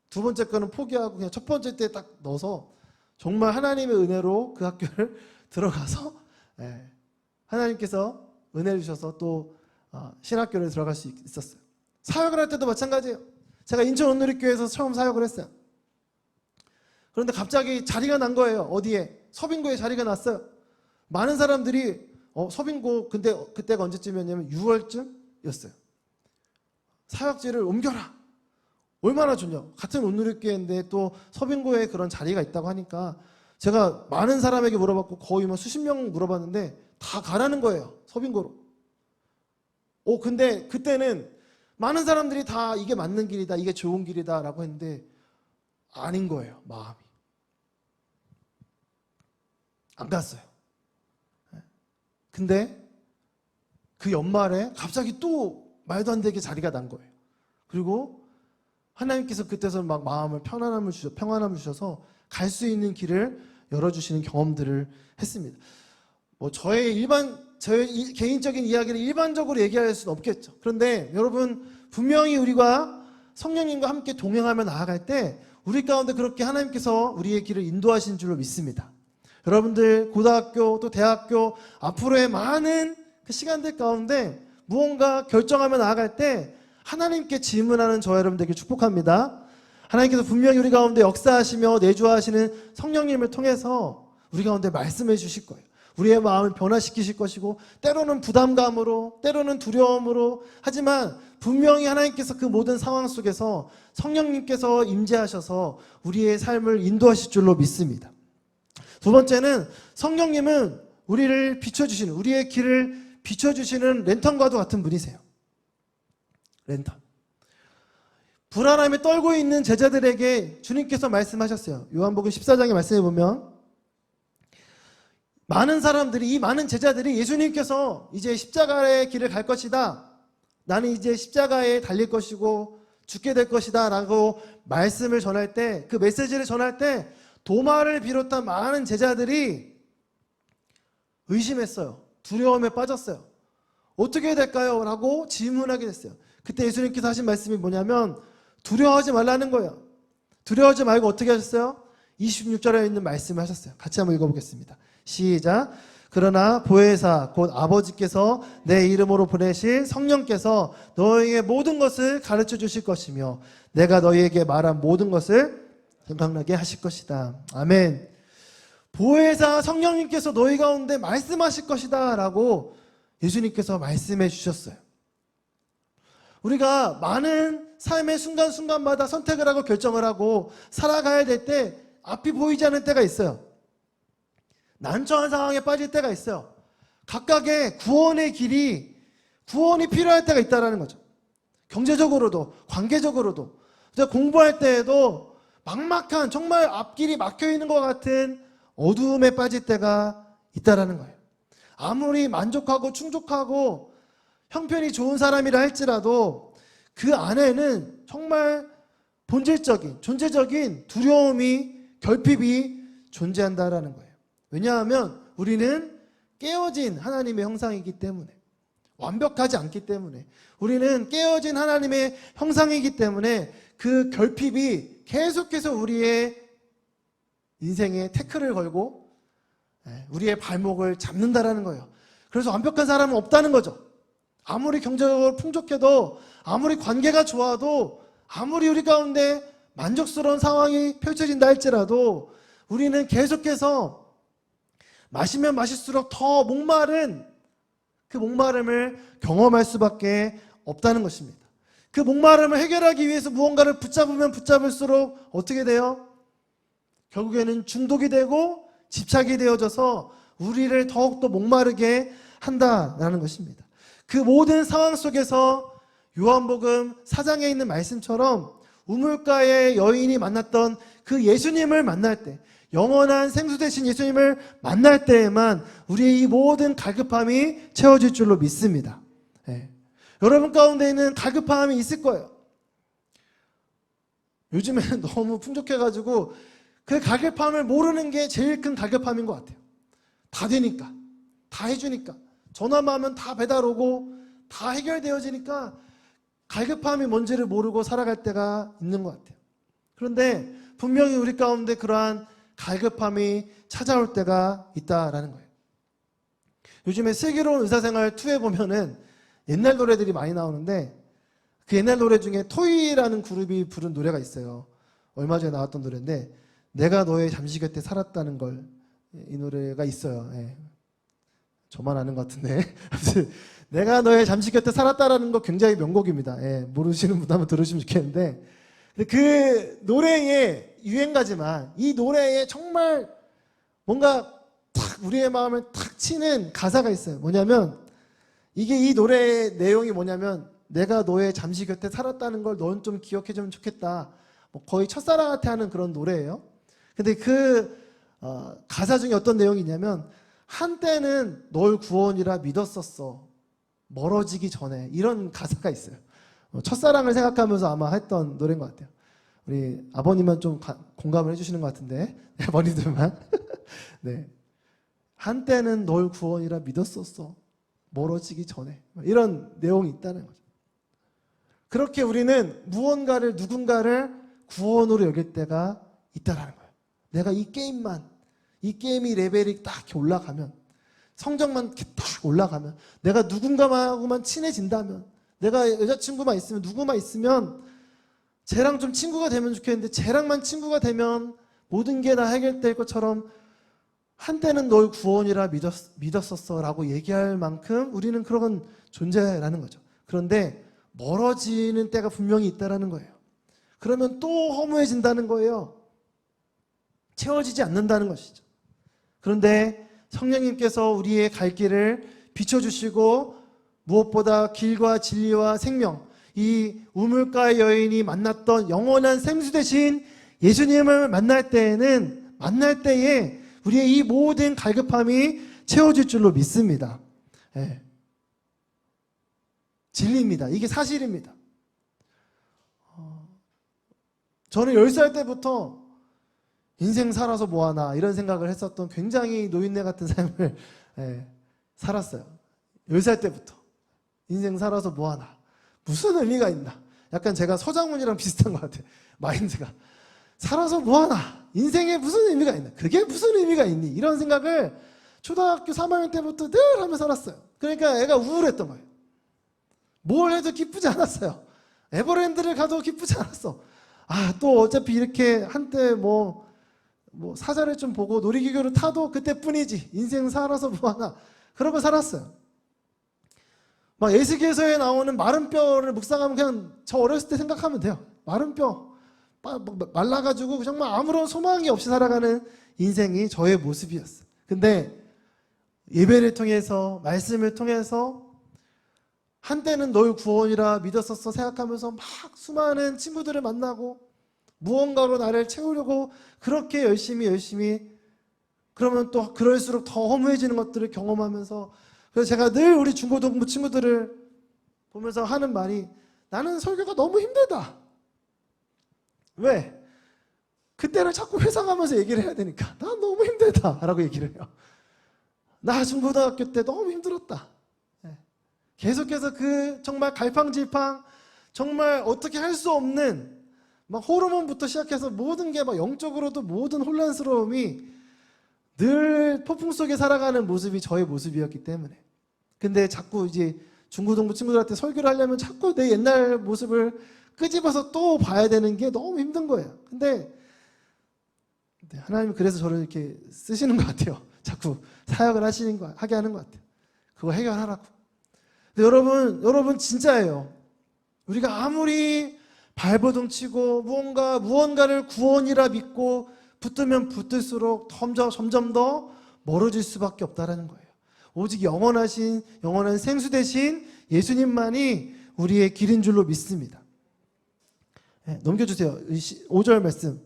두 번째 거는 포기하고 그냥 첫 번째 때 딱 넣어서 정말 하나님의 은혜로 그 학교를 들어가서 하나님께서 은혜를 주셔서 또 신학교를 들어갈 수 있었어요. 사역을 할 때도 마찬가지예요. 제가 인천 온누리교회에서 처음 사역을 했어요. 그런데 갑자기 자리가 난 거예요. 어디에? 서빙고에 자리가 났어요. 많은 사람들이 서빙고 근데 그때가 언제쯤이었냐면 6월쯤이었어요. 사역지를 옮겨라. 얼마나 좋냐. 같은 온누리교회인데 또 서빙고에 그런 자리가 있다고 하니까 제가 많은 사람에게 물어봤고 거의 수십 명 물어봤는데 다 가라는 거예요. 서빙고로. 근데 그때는 많은 사람들이 다 이게 맞는 길이다. 이게 좋은 길이다 라고 했는데 아닌 거예요. 마음이. 안 갔어요. 근데 그 연말에 갑자기 또 말도 안 되게 자리가 난 거예요. 그리고 하나님께서 그때서 막 마음을 평안함을 주셔서 갈 수 있는 길을 열어주시는 경험들을 했습니다. 저의 개인적인 이야기를 일반적으로 얘기할 수는 없겠죠. 그런데 여러분 분명히 우리가 성령님과 함께 동행하며 나아갈 때 우리 가운데 그렇게 하나님께서 우리의 길을 인도하신 줄로 믿습니다. 여러분들 고등학교 또 대학교 앞으로의 많은 그 시간들 가운데 무언가 결정하며 나아갈 때 하나님께 질문하는 저와 여러분 되길 축복합니다. 하나님께서 분명히 우리 가운데 역사하시며 내주하시는 성령님을 통해서 우리 가운데 말씀해 주실 거예요. 우리의 마음을 변화시키실 것이고 때로는 부담감으로 때로는 두려움으로 하지만 분명히 하나님께서 그 모든 상황 속에서 성령님께서 임재하셔서 우리의 삶을 인도하실 줄로 믿습니다. 두 번째는 성령님은 우리를 비춰주시는 우리의 길을 비춰주시는 랜턴과도 같은 분이세요. 랜턴. 불안함에 떨고 있는 제자들에게 주님께서 말씀하셨어요. 요한복음 14장의 말씀에 보면 이 많은 제자들이 예수님께서 이제 십자가의 길을 갈 것이다. 나는 이제 십자가에 달릴 것이고 죽게 될 것이다 라고 말씀을 전할 때 그 메시지를 전할 때 도마를 비롯한 많은 제자들이 의심했어요. 두려움에 빠졌어요. 어떻게 될까요? 라고 질문하게 됐어요. 그때 예수님께서 하신 말씀이 뭐냐면 두려워하지 말라는 거예요. 두려워하지 말고 어떻게 하셨어요? 26절에 있는 말씀을 하셨어요. 같이 한번 읽어보겠습니다. 시작. 그러나 보혜사 곧 아버지께서 내 이름으로 보내실 성령께서 너희에게 모든 것을 가르쳐 주실 것이며 내가 너희에게 말한 모든 것을 생각나게 하실 것이다. 아멘. 보혜사 성령님께서 너희 가운데 말씀하실 것이다 라고 예수님께서 말씀해 주셨어요. 우리가 많은 삶의 순간순간마다 선택을 하고 결정을 하고 살아가야 될 때 앞이 보이지 않는 때가 있어요. 난처한 상황에 빠질 때가 있어요. 각각의 구원이 필요할 때가 있다는 거죠. 경제적으로도 관계적으로도 공부할 때에도 막막한 정말 앞길이 막혀있는 것 같은 어두움에 빠질 때가 있다는 거예요. 아무리 만족하고 충족하고 형편이 좋은 사람이라 할지라도 그 안에는 정말 본질적인 존재적인 두려움이 결핍이 존재한다라는 거예요. 왜냐하면 우리는 깨어진 하나님의 형상이기 때문에 완벽하지 않기 때문에 우리는 깨어진 하나님의 형상이기 때문에 그 결핍이 계속해서 우리의 인생에 태클을 걸고 우리의 발목을 잡는다라는 거예요. 그래서 완벽한 사람은 없다는 거죠. 아무리 경제적으로 풍족해도 아무리 관계가 좋아도 아무리 우리 가운데 만족스러운 상황이 펼쳐진다 할지라도 우리는 계속해서 마시면 마실수록 더 목마른 그 목마름을 경험할 수밖에 없다는 것입니다. 그 목마름을 해결하기 위해서 무언가를 붙잡으면 붙잡을수록 어떻게 돼요? 결국에는 중독이 되고 집착이 되어져서 우리를 더욱더 목마르게 한다라는 것입니다. 그 모든 상황 속에서 요한복음 4장에 있는 말씀처럼 우물가의 여인이 만났던 그 예수님을 만날 때, 영원한 생수 되신 예수님을 만날 때에만 우리의 이 모든 갈급함이 채워질 줄로 믿습니다. 예. 여러분 가운데에는 갈급함이 있을 거예요. 요즘에는 너무 풍족해가지고 그 갈급함을 모르는 게 제일 큰 갈급함인 것 같아요. 다 되니까, 다 해주니까, 전화만 하면 다 배달 오고 다 해결되어지니까 갈급함이 뭔지를 모르고 살아갈 때가 있는 것 같아요. 그런데 분명히 우리 가운데 그러한 갈급함이 찾아올 때가 있다라는 거예요. 요즘에 슬기로운 의사생활 2에 보면은 옛날 노래들이 많이 나오는데, 그 옛날 노래 중에 토이라는 그룹이 부른 노래가 있어요. 얼마 전에 나왔던 노래인데, 내가 너의 잠시 곁에 살았다는 걸, 이 노래가 있어요. 예. 저만 아는 것 같은데 내가 너의 잠시 곁에 살았다라는 거 굉장히 명곡입니다. 예. 모르시는 분 한번 들으시면 좋겠는데, 근데 그 노래의 유행가지만 이 노래에 정말 뭔가 탁 우리의 마음을 탁 치는 가사가 있어요. 뭐냐면, 이게 이 노래의 내용이 뭐냐면, 내가 너의 잠시 곁에 살았다는 걸 넌 좀 기억해주면 좋겠다. 뭐 거의 첫사랑한테 하는 그런 노래예요. 근데 그 가사 중에 어떤 내용이 있냐면, 한때는 널 구원이라 믿었었어, 멀어지기 전에, 이런 가사가 있어요. 첫사랑을 생각하면서 아마 했던 노래인 것 같아요. 우리 아버님은 좀 공감을 해주시는 것 같은데, 아버님들만 네. 한때는 널 구원이라 믿었었어, 멀어지기 전에, 이런 내용이 있다는 거죠. 그렇게 우리는 무언가를, 누군가를 구원으로 여길 때가 있다는 거예요. 내가 이 게임이 레벨이 딱 이렇게 올라가면, 성적만 이렇게 딱 올라가면, 내가 누군가하고만 친해진다면, 내가 여자친구만 있으면, 누구만 있으면 쟤랑 좀 친구가 되면 좋겠는데, 쟤랑만 친구가 되면 모든 게 다 해결될 것처럼 한때는 널 구원이라 믿었었어 라고 얘기할 만큼 우리는 그런 존재라는 거죠. 그런데 멀어지는 때가 분명히 있다는 거예요. 그러면 또 허무해진다는 거예요. 채워지지 않는다는 것이죠. 그런데 성령님께서 우리의 갈 길을 비춰주시고, 무엇보다 길과 진리와 생명, 이 우물가의 여인이 만났던 영원한 생수 되신 예수님을 만날 때에 우리의 이 모든 갈급함이 채워질 줄로 믿습니다. 예. 진리입니다. 이게 사실입니다. 저는 10살 때부터 인생 살아서 뭐하나 이런 생각을 했었던 굉장히 노인네 같은 삶을 살았어요. 10살 때부터 인생 살아서 뭐하나, 무슨 의미가 있나. 약간 제가 서장훈이랑 비슷한 것 같아요. 마인드가. 살아서 뭐하나, 인생에 무슨 의미가 있나, 그게 무슨 의미가 있니, 이런 생각을 초등학교 3학년 때부터 늘 하며 살았어요. 그러니까 애가 우울했던 거예요. 뭘 해도 기쁘지 않았어요. 에버랜드를 가도 기쁘지 않았어. 또 어차피 이렇게 한때 뭐 사자를 좀 보고 놀이기구를 타도 그때뿐이지, 인생 살아서 뭐하나, 그러고 살았어요. 막 에스겔서에 나오는 마른 뼈를 묵상하면 그냥 저 어렸을 때 생각하면 돼요. 마른 뼈 말라가지고 정말 아무런 소망이 없이 살아가는 인생이 저의 모습이었어요. 근데 예배를 통해서, 말씀을 통해서 한때는 널 구원이라 믿었었어 생각하면서 막 수많은 친구들을 만나고 무언가로 나를 채우려고 그렇게 열심히 그러면 또 그럴수록 더 허무해지는 것들을 경험하면서, 그래서 제가 늘 우리 중고등부 친구들을 보면서 하는 말이, 나는 설교가 너무 힘들다. 왜? 그때를 자꾸 회상하면서 얘기를 해야 되니까. 난 너무 힘들다 라고 얘기를 해요. 나 중고등학교 때 너무 힘들었다. 계속해서 그 정말 갈팡질팡, 정말 어떻게 할 수 없는 막 호르몬부터 시작해서 모든 게 막 영적으로도 모든 혼란스러움이 늘 폭풍 속에 살아가는 모습이 저의 모습이었기 때문에. 근데 자꾸 이제 중고등부 친구들한테 설교를 하려면 자꾸 내 옛날 모습을 끄집어서 또 봐야 되는 게 너무 힘든 거예요. 근데 하나님은 그래서 저를 이렇게 쓰시는 것 같아요. 자꾸 사역을 하게 하는 것 같아요. 그거 해결하라고. 근데 여러분 진짜예요. 우리가 아무리 발버둥 치고 무언가를 구원이라 믿고 붙들면 붙들수록 점점 더 멀어질 수밖에 없다는 거예요. 오직 영원한 생수 되신 예수님만이 우리의 길인 줄로 믿습니다. 넘겨주세요. 5절 말씀.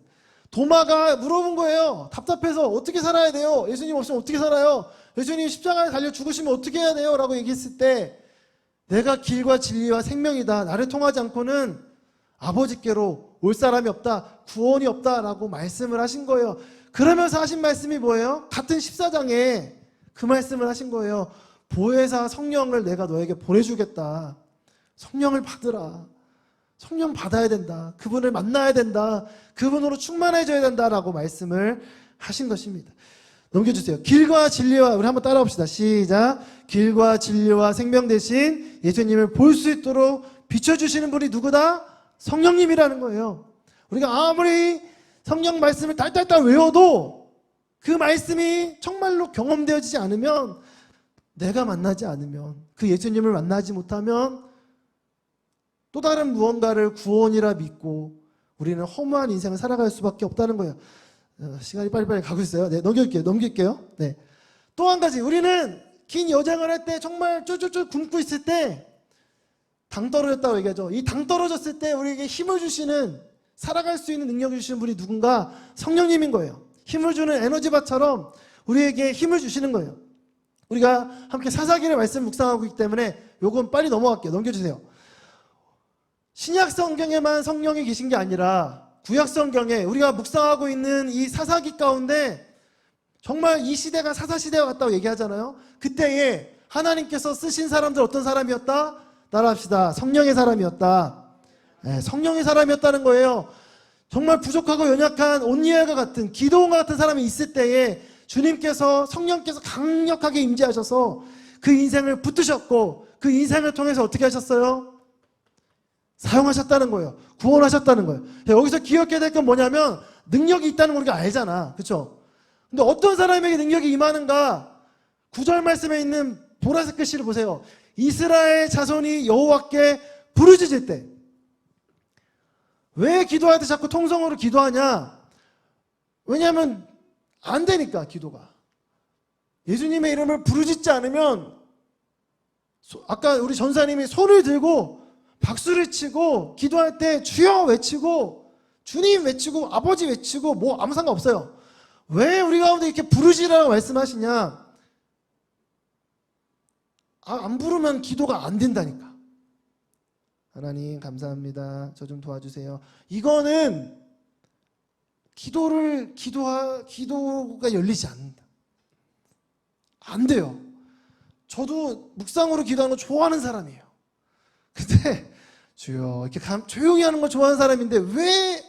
도마가 물어본 거예요. 답답해서 어떻게 살아야 돼요? 예수님 없으면 어떻게 살아요? 예수님 십자가에 달려 죽으시면 어떻게 해야 돼요? 라고 얘기했을 때 내가 길과 진리와 생명이다. 나를 통하지 않고는 아버지께로 올 사람이 없다. 구원이 없다. 라고 말씀을 하신 거예요. 그러면서 하신 말씀이 뭐예요? 같은 14장에 그 말씀을 하신 거예요. 보혜사 성령을 내가 너에게 보내주겠다. 성령을 받으라. 성령 받아야 된다. 그분을 만나야 된다. 그분으로 충만해져야 된다라고 말씀을 하신 것입니다. 넘겨주세요. 길과 진리와, 우리 한번 따라합시다. 시작. 길과 진리와 생명 대신 예수님을 볼 수 있도록 비춰주시는 분이 누구다? 성령님이라는 거예요. 우리가 아무리 성령 말씀을 딸딸딸 외워도 그 말씀이 정말로 경험되어지지 않으면, 내가 만나지 않으면, 그 예수님을 만나지 못하면 또 다른 무언가를 구원이라 믿고 우리는 허무한 인생을 살아갈 수밖에 없다는 거예요. 시간이 빨리빨리 가고 있어요. 네, 넘길게요. 네. 또 한 가지, 우리는 긴 여정을 할 때 정말 쫄쫄쫄 굶고 있을 때 당 떨어졌다고 얘기하죠. 이 당 떨어졌을 때 우리에게 힘을 주시는, 살아갈 수 있는 능력을 주시는 분이 누군가? 성령님인 거예요. 힘을 주는 에너지바처럼 우리에게 힘을 주시는 거예요. 우리가 함께 사사기를 말씀 묵상하고 있기 때문에 요건 빨리 넘어갈게요. 넘겨주세요. 신약 성경에만 성령이 계신 게 아니라 구약 성경에 우리가 묵상하고 있는 이 사사기 가운데 정말 이 시대가 사사시대와 같다고 얘기하잖아요. 그때에 하나님께서 쓰신 사람들 어떤 사람이었다? 따라합시다. 성령의 사람이었다. 네, 성령의 사람이었다는 거예요. 정말 부족하고 연약한 온니엘과 같은, 기도원과 같은 사람이 있을 때에 주님께서, 성령께서 강력하게 임재하셔서 그 인생을 붙드셨고 그 인생을 통해서 어떻게 하셨어요? 사용하셨다는 거예요. 구원하셨다는 거예요. 여기서 기억해야 될 건 뭐냐면 능력이 있다는 걸 우리가 알잖아. 그렇죠? 근데 어떤 사람에게 능력이 임하는가? 9절 말씀에 있는 보라색 글씨를 보세요. 이스라엘 자손이 여호와께 부르짖을 때. 왜 기도할 때 자꾸 통성으로 기도하냐? 왜냐하면 안 되니까, 기도가. 예수님의 이름을 부르짖지 않으면, 아까 우리 전사님이 손을 들고 박수를 치고 기도할 때 주여 외치고 주님 외치고 아버지 외치고 뭐 아무 상관없어요. 왜 우리 가운데 이렇게 부르짖으라고 말씀하시냐? 안 부르면 기도가 안 된다니까. 하나님 감사합니다. 저 좀 도와주세요. 이거는 기도가 열리지 않는다. 안 돼요. 저도 묵상으로 기도하는 거 좋아하는 사람이에요. 근데 주여 이렇게 조용히 하는 거 좋아하는 사람인데 왜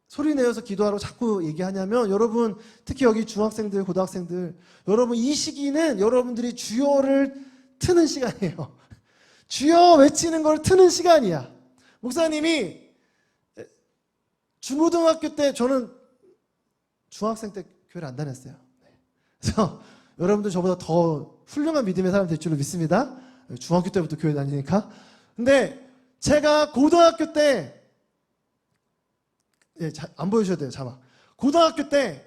소리 내어서 기도하라고 자꾸 얘기하냐면, 여러분 특히 여기 중학생들, 고등학생들, 여러분 이 시기는 여러분들이 주여를 트는 시간이에요. 주여 외치는 걸 트는 시간이야. 목사님이 중고등학교 때, 저는 중학생 때 교회를 안 다녔어요. 그래서 여러분들 저보다 더 훌륭한 믿음의 사람 될 줄로 믿습니다. 중학교 때부터 교회 다니니까. 근데 제가 고등학교 때, 안 보여주셔도 돼요, 자막. 고등학교 때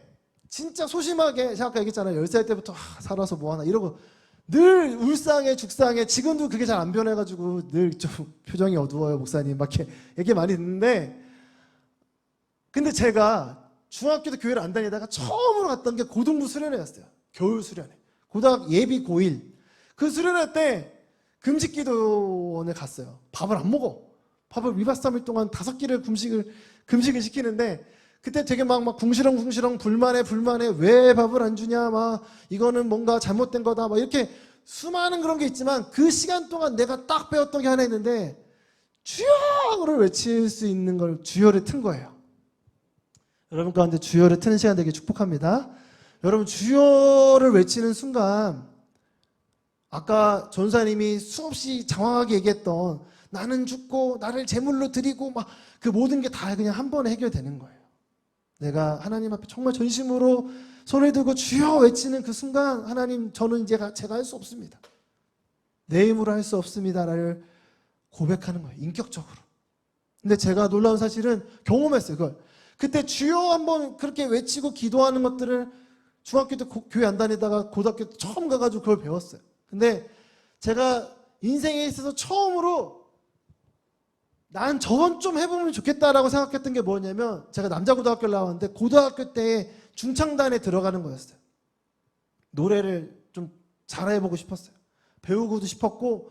진짜 소심하게, 제가 아까 얘기했잖아요. 10살 때부터 살아서 뭐하나 이러고 늘 울상해 죽상해. 지금도 그게 잘 안 변해가지고 늘 좀 표정이 어두워요, 목사님. 막 이렇게 얘기 많이 듣는데, 근데 제가 중학교 때 교회를 안 다니다가 처음으로 갔던 게 고등부 수련회였어요. 겨울 수련회. 고등학 예비 고1. 그 수련회 때 금식기도원에 갔어요. 밥을 안 먹어. 밥을 2박 3일 동안 5끼를 금식을 시키는데, 그때 되게 막 궁시렁 불만해. 왜 밥을 안 주냐, 막 이거는 뭔가 잘못된 거다, 막 이렇게 수많은 그런 게 있지만, 그 시간 동안 내가 딱 배웠던 게 하나 있는데, 주여를 외칠 수 있는 걸, 주여를 튼 거예요. 여러분 가운데 주여를 트는 시간 되게 축복합니다. 여러분 주여를 외치는 순간, 아까 전사님이 수없이 장황하게 얘기했던 나는 죽고 나를 제물로 드리고 막 그 모든 게 다 그냥 한 번에 해결되는 거예요. 내가 하나님 앞에 정말 전심으로 손을 들고 주여 외치는 그 순간, 하나님 저는 이제 제가 할 수 없습니다. 내 힘으로 할 수 없습니다를 고백하는 거예요. 인격적으로. 근데 제가 놀라운 사실은 경험했어요. 그걸. 그때 주여 한번 그렇게 외치고 기도하는 것들을 중학교 때 교회 안 다니다가 고등학교 때 처음 가가지고 그걸 배웠어요. 근데 제가 인생에 있어서 처음으로 난 저건 좀 해보면 좋겠다라고 생각했던 게 뭐냐면, 제가 남자 고등학교를 나왔는데 고등학교 때 중창단에 들어가는 거였어요. 노래를 좀 잘해보고 싶었어요. 배우고도 싶었고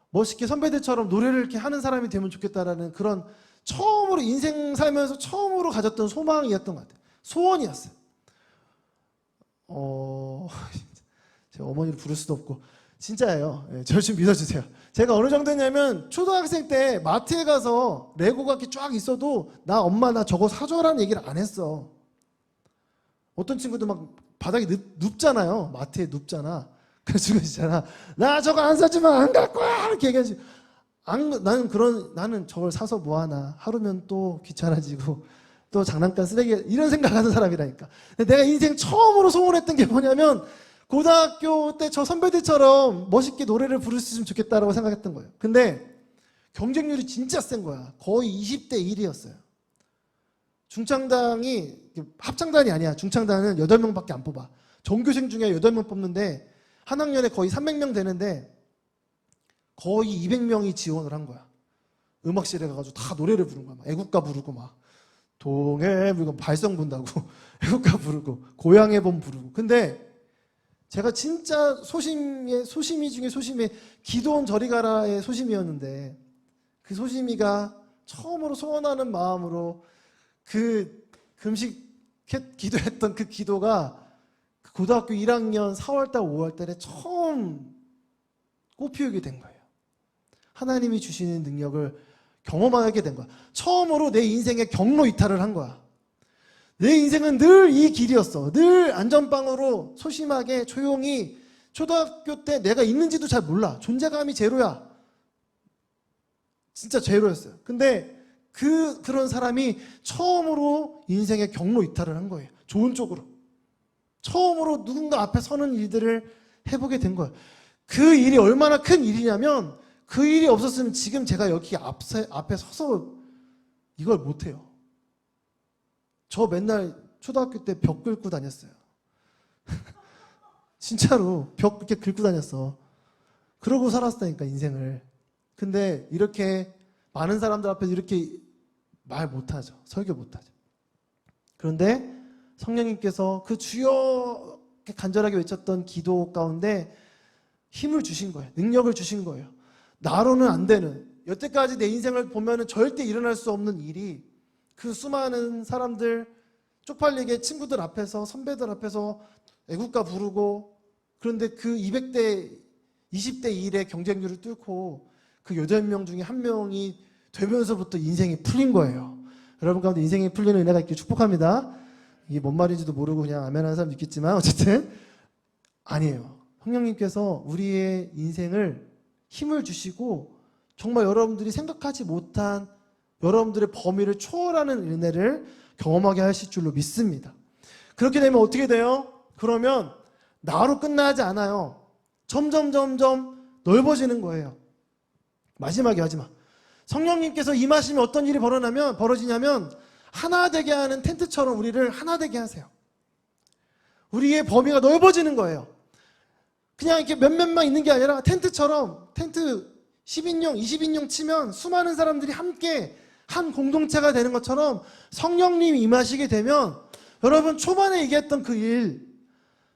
멋있게 선배들처럼 노래를 이렇게 하는 사람이 되면 좋겠다라는 그런 처음으로 인생 살면서 처음으로 가졌던 소망이었던 것 같아요. 소원이었어요. 제가 어머니를 부를 수도 없고 진짜예요. 네, 저를 좀 믿어주세요. 제가 어느 정도냐면 초등학생 때 마트에 가서 레고가 이렇게 쫙 있어도 나 엄마 나 저거 사줘라는 얘기를 안 했어. 어떤 친구들 막 바닥에 눕잖아요. 마트에 눕잖아. 그래서 있잖아. 나 저거 안 사주면 안 갈 거야 이렇게 얘기하지. 나는 저걸 사서 뭐 하나. 하루면 또 귀찮아지고 또 장난감 쓰레기 이런 생각하는 사람이라니까. 근데 내가 인생 처음으로 소원했던 게 뭐냐면 고등학교 때 저 선배들처럼 멋있게 노래를 부를 수 있으면 좋겠다라고 생각했던 거예요. 근데 경쟁률이 진짜 센 거야. 거의 20대 1이었어요. 중창단이 합창단이 아니야. 중창단은 8명밖에 안 뽑아. 전교생 중에 8명 뽑는데 한 학년에 거의 300명 되는데 거의 200명이 지원을 한 거야. 음악실에 가가지고 다 노래를 부른 거야. 막 애국가 부르고 막 동해 부르고 발성 분다고 애국가 부르고 고향의 봄 부르고. 근데 제가 진짜 소심이 중에 소심해 기도원 저리 가라의 소심이었는데 그 소심이가 처음으로 소원하는 마음으로 그 금식 기도했던 그 기도가 고등학교 1학년 4월달 5월달에 처음 꽃피우게 된 거예요. 하나님이 주시는 능력을 경험하게 된 거야. 처음으로 내 인생의 경로 이탈을 한 거야. 내 인생은 늘 이 길이었어. 늘 안전빵으로 소심하게 조용히 초등학교 때 내가 있는지도 잘 몰라. 존재감이 제로야. 진짜 제로였어요. 근데 그런 사람이 처음으로 인생의 경로 이탈을 한 거예요. 좋은 쪽으로. 처음으로 누군가 앞에 서는 일들을 해보게 된 거예요. 그 일이 얼마나 큰 일이냐면 그 일이 없었으면 지금 제가 여기 앞에 서서 이걸 못해요. 저 맨날 초등학교 때 벽 긁고 다녔어요. 진짜로 벽 이렇게 긁고 다녔어. 그러고 살았다니까 인생을. 근데 이렇게 많은 사람들 앞에서 이렇게 말 못하죠. 설교 못하죠. 그런데 성령님께서 그 주여 간절하게 외쳤던 기도 가운데 힘을 주신 거예요. 능력을 주신 거예요. 나로는 안 되는, 여태까지 내 인생을 보면은 절대 일어날 수 없는 일이 그 수많은 사람들 쪽팔리게 친구들 앞에서 선배들 앞에서 애국가 부르고, 그런데 그 200대 20대 1의 경쟁률을 뚫고 그 8명 중에 한 명이 되면서부터 인생이 풀린 거예요. 여러분 가운데 인생이 풀리는 은혜가 있길 축복합니다. 이게 뭔 말인지도 모르고 그냥 아멘 하는 사람 있겠지만 어쨌든 아니에요. 성령님께서 우리의 인생을 힘을 주시고 정말 여러분들이 생각하지 못한 여러분들의 범위를 초월하는 은혜를 경험하게 하실 줄로 믿습니다. 그렇게 되면 어떻게 돼요? 그러면 나로 끝나지 않아요. 점점 넓어지는 거예요. 마지막에 하지마. 성령님께서 임하시면 어떤 일이 벌어지냐면 하나 되게 하는 텐트처럼 우리를 하나 되게 하세요. 우리의 범위가 넓어지는 거예요. 그냥 이렇게 몇몇만 있는 게 아니라 텐트처럼, 텐트 10인용, 20인용 치면 수많은 사람들이 함께 한 공동체가 되는 것처럼 성령님이 임하시게 되면 여러분 초반에 얘기했던 그 일,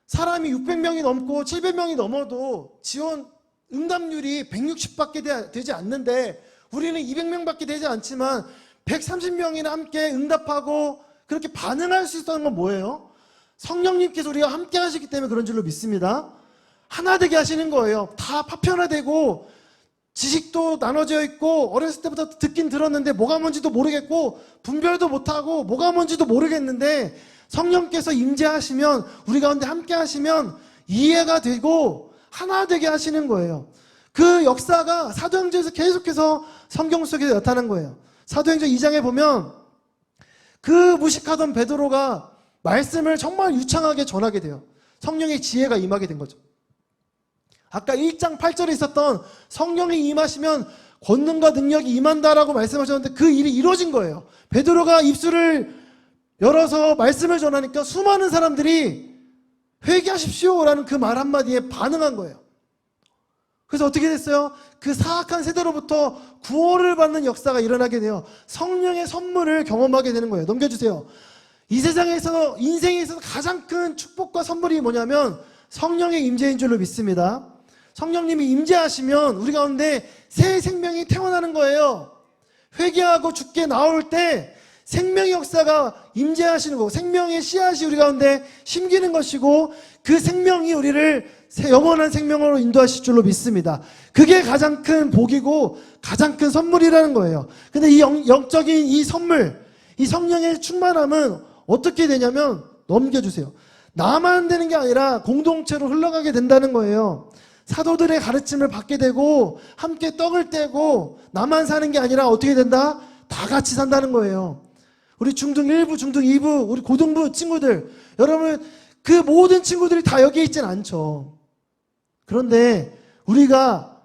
사람이 600명이 넘고 700명이 넘어도 지원 응답률이 160밖에 되지 않는데 우리는 200명밖에 되지 않지만 130명이나 함께 응답하고 그렇게 반응할 수 있었던 건 뭐예요? 성령님께서 우리가 함께 하시기 때문에 그런 줄로 믿습니다. 하나 되게 하시는 거예요. 다 파편화되고 지식도 나눠져 있고 어렸을 때부터 듣긴 들었는데 뭐가 뭔지도 모르겠고 분별도 못하고 뭐가 뭔지도 모르겠는데 성령께서 임재하시면 우리 가운데 함께 하시면 이해가 되고 하나 되게 하시는 거예요. 그 역사가 사도행전에서 계속해서 성경 속에서 나타난 거예요. 사도행전 2장에 보면 그 무식하던 베드로가 말씀을 정말 유창하게 전하게 돼요. 성령의 지혜가 임하게 된 거죠. 아까 1장 8절에 있었던 성령이 임하시면 권능과 능력이 임한다라고 말씀하셨는데 그 일이 이루어진 거예요. 베드로가 입술을 열어서 말씀을 전하니까 수많은 사람들이 회개하십시오라는 그 말 한마디에 반응한 거예요. 그래서 어떻게 됐어요? 그 사악한 세대로부터 구원을 받는 역사가 일어나게 돼요. 성령의 선물을 경험하게 되는 거예요. 넘겨주세요. 이 세상에서, 인생에 있어서 가장 큰 축복과 선물이 뭐냐면 성령의 임재인 줄로 믿습니다. 성령님이 임재하시면 우리 가운데 새 생명이 태어나는 거예요. 회개하고 죽게 나올 때 생명의 역사가 임재하시는 거고, 생명의 씨앗이 우리 가운데 심기는 것이고, 그 생명이 우리를 영원한 생명으로 인도하실 줄로 믿습니다. 그게 가장 큰 복이고 가장 큰 선물이라는 거예요. 근데 이 영적인 이 선물, 이 성령의 충만함은 어떻게 되냐면, 넘겨주세요. 나만 되는 게 아니라 공동체로 흘러가게 된다는 거예요. 사도들의 가르침을 받게 되고 함께 떡을 떼고 나만 사는 게 아니라 어떻게 된다? 다 같이 산다는 거예요. 우리 중등 1부, 중등 2부, 우리 고등부 친구들, 여러분 그 모든 친구들이 다 여기에 있진 않죠. 그런데 우리가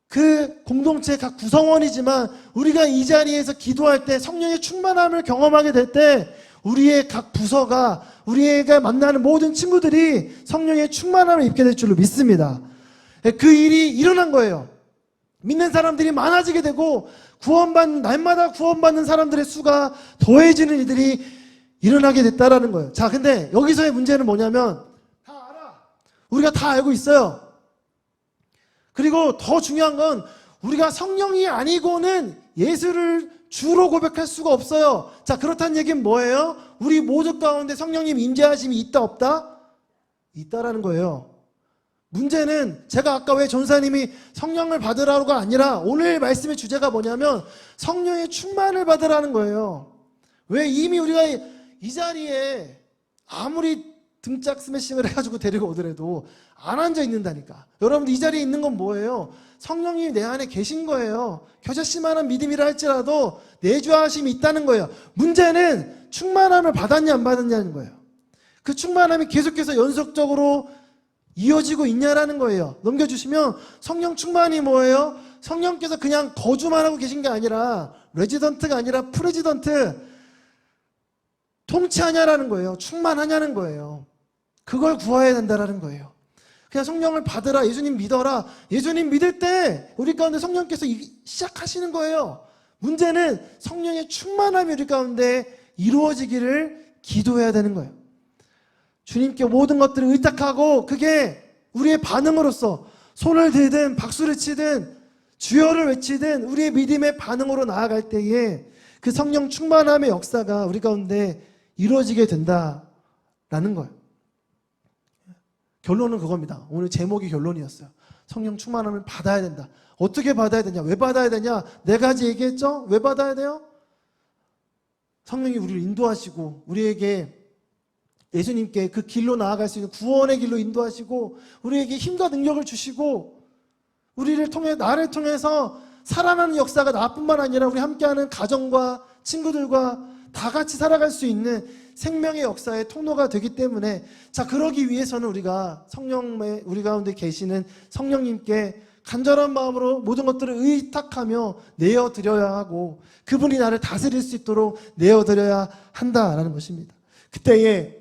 그 공동체 각 구성원이지만 우리가 이 자리에서 기도할 때 성령의 충만함을 경험하게 될 때 우리의 각 부서가, 우리가 만나는 모든 친구들이 성령의 충만함을 입게 될 줄로 믿습니다. 그 일이 일어난 거예요. 믿는 사람들이 많아지게 되고 날마다 구원받는 사람들의 수가 더해지는 일들이 일어나게 됐다라는 거예요. 자, 근데 여기서의 문제는 뭐냐면, 다 알아. 우리가 다 알고 있어요. 그리고 더 중요한 건 우리가 성령이 아니고는 예수를 주로 고백할 수가 없어요. 자, 그렇다는 얘기는 뭐예요? 우리 모두 가운데 성령님 임재하심이 있다 없다? 있다라는 거예요. 문제는 제가 아까 왜 전사님이 성령을 받으라고가 아니라 오늘 말씀의 주제가 뭐냐면 성령의 충만을 받으라는 거예요. 왜? 이미 우리가 이 자리에 아무리 등짝 스매싱을 해가지고 데리고 오더라도 안 앉아 있는다니까. 여러분들 이 자리에 있는 건 뭐예요? 성령님이 내 안에 계신 거예요. 겨자씨만한 믿음이라 할지라도 내주하심이 있다는 거예요. 문제는 충만함을 받았냐 안 받았냐는 거예요. 그 충만함이 계속해서 연속적으로 이어지고 있냐라는 거예요. 넘겨주시면 성령 충만이 뭐예요? 성령께서 그냥 거주만 하고 계신 게 아니라 레지던트가 아니라 프레지던트, 통치하냐라는 거예요. 충만하냐는 거예요. 그걸 구해야 된다라는 거예요. 그냥 성령을 받으라, 예수님 믿어라. 예수님 믿을 때 우리 가운데 성령께서 시작하시는 거예요. 문제는 성령의 충만함이 우리 가운데 이루어지기를 기도해야 되는 거예요. 주님께 모든 것들을 의탁하고 그게 우리의 반응으로서 손을 들든 박수를 치든 주여를 외치든 우리의 믿음의 반응으로 나아갈 때에 그 성령 충만함의 역사가 우리 가운데 이루어지게 된다라는 거예요. 결론은 그겁니다. 오늘 제목이 결론이었어요. 성령 충만함을 받아야 된다. 어떻게 받아야 되냐? 왜 받아야 되냐? 네 가지 얘기했죠? 왜 받아야 돼요? 성령이 우리를 인도하시고 우리에게 예수님께 그 길로 나아갈 수 있는 구원의 길로 인도하시고 우리에게 힘과 능력을 주시고 우리를 통해 나를 통해서 살아나는 역사가 나뿐만 아니라 우리 함께하는 가정과 친구들과 다 같이 살아갈 수 있는 생명의 역사의 통로가 되기 때문에 자 그러기 위해서는 우리가 성령의 우리 가운데 계시는 성령님께 간절한 마음으로 모든 것들을 의탁하며 내어드려야 하고 그분이 나를 다스릴 수 있도록 내어드려야 한다라는 것입니다. 그때에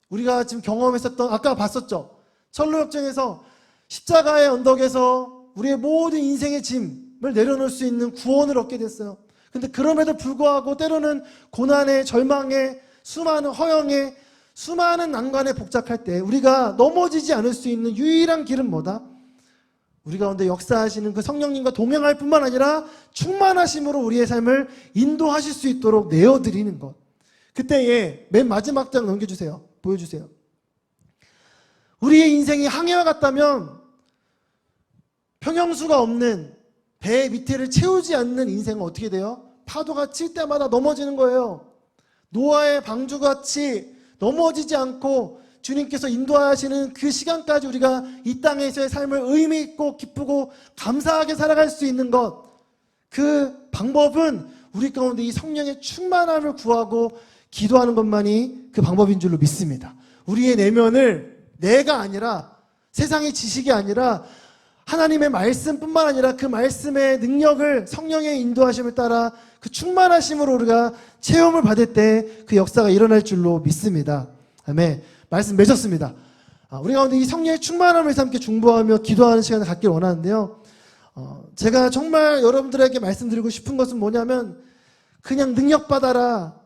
우리가 지금 경험했었던 아까 봤었죠. 철로역정에서 십자가의 언덕에서 우리의 모든 인생의 짐을 내려놓을 수 있는 구원을 얻게 됐어요. 근데 그럼에도 불구하고 때로는 고난에 절망에 수많은 허영에 수많은 난관에 복잡할 때 우리가 넘어지지 않을 수 있는 유일한 길은 뭐다? 우리 가운데 역사하시는 그 성령님과 동행할 뿐만 아니라 충만하심으로 우리의 삶을 인도하실 수 있도록 내어드리는 것. 그때에 맨 마지막 장 넘겨주세요. 보여주세요. 우리의 인생이 항해와 같다면 평형수가 없는 배 밑에를 채우지 않는 인생은 어떻게 돼요? 파도가 칠 때마다 넘어지는 거예요. 노아의 방주같이 넘어지지 않고 주님께서 인도하시는 그 시간까지 우리가 이 땅에서의 삶을 의미 있고 기쁘고 감사하게 살아갈 수 있는 것, 그 방법은 우리 가운데 이 성령의 충만함을 구하고 기도하는 것만이 그 방법인 줄로 믿습니다. 우리의 내면을 내가 아니라 세상의 지식이 아니라 하나님의 말씀뿐만 아니라 그 말씀의 능력을 성령의 인도하심을 따라 그 충만하심으로 우리가 체험을 받을 때 그 역사가 일어날 줄로 믿습니다. 아멘. 말씀 맺었습니다. 우리 가운데 이 성령의 충만함을 함께 중보하며 기도하는 시간을 갖길 원하는데요. 제가 정말 여러분들에게 말씀드리고 싶은 것은 뭐냐면 그냥 능력받아라,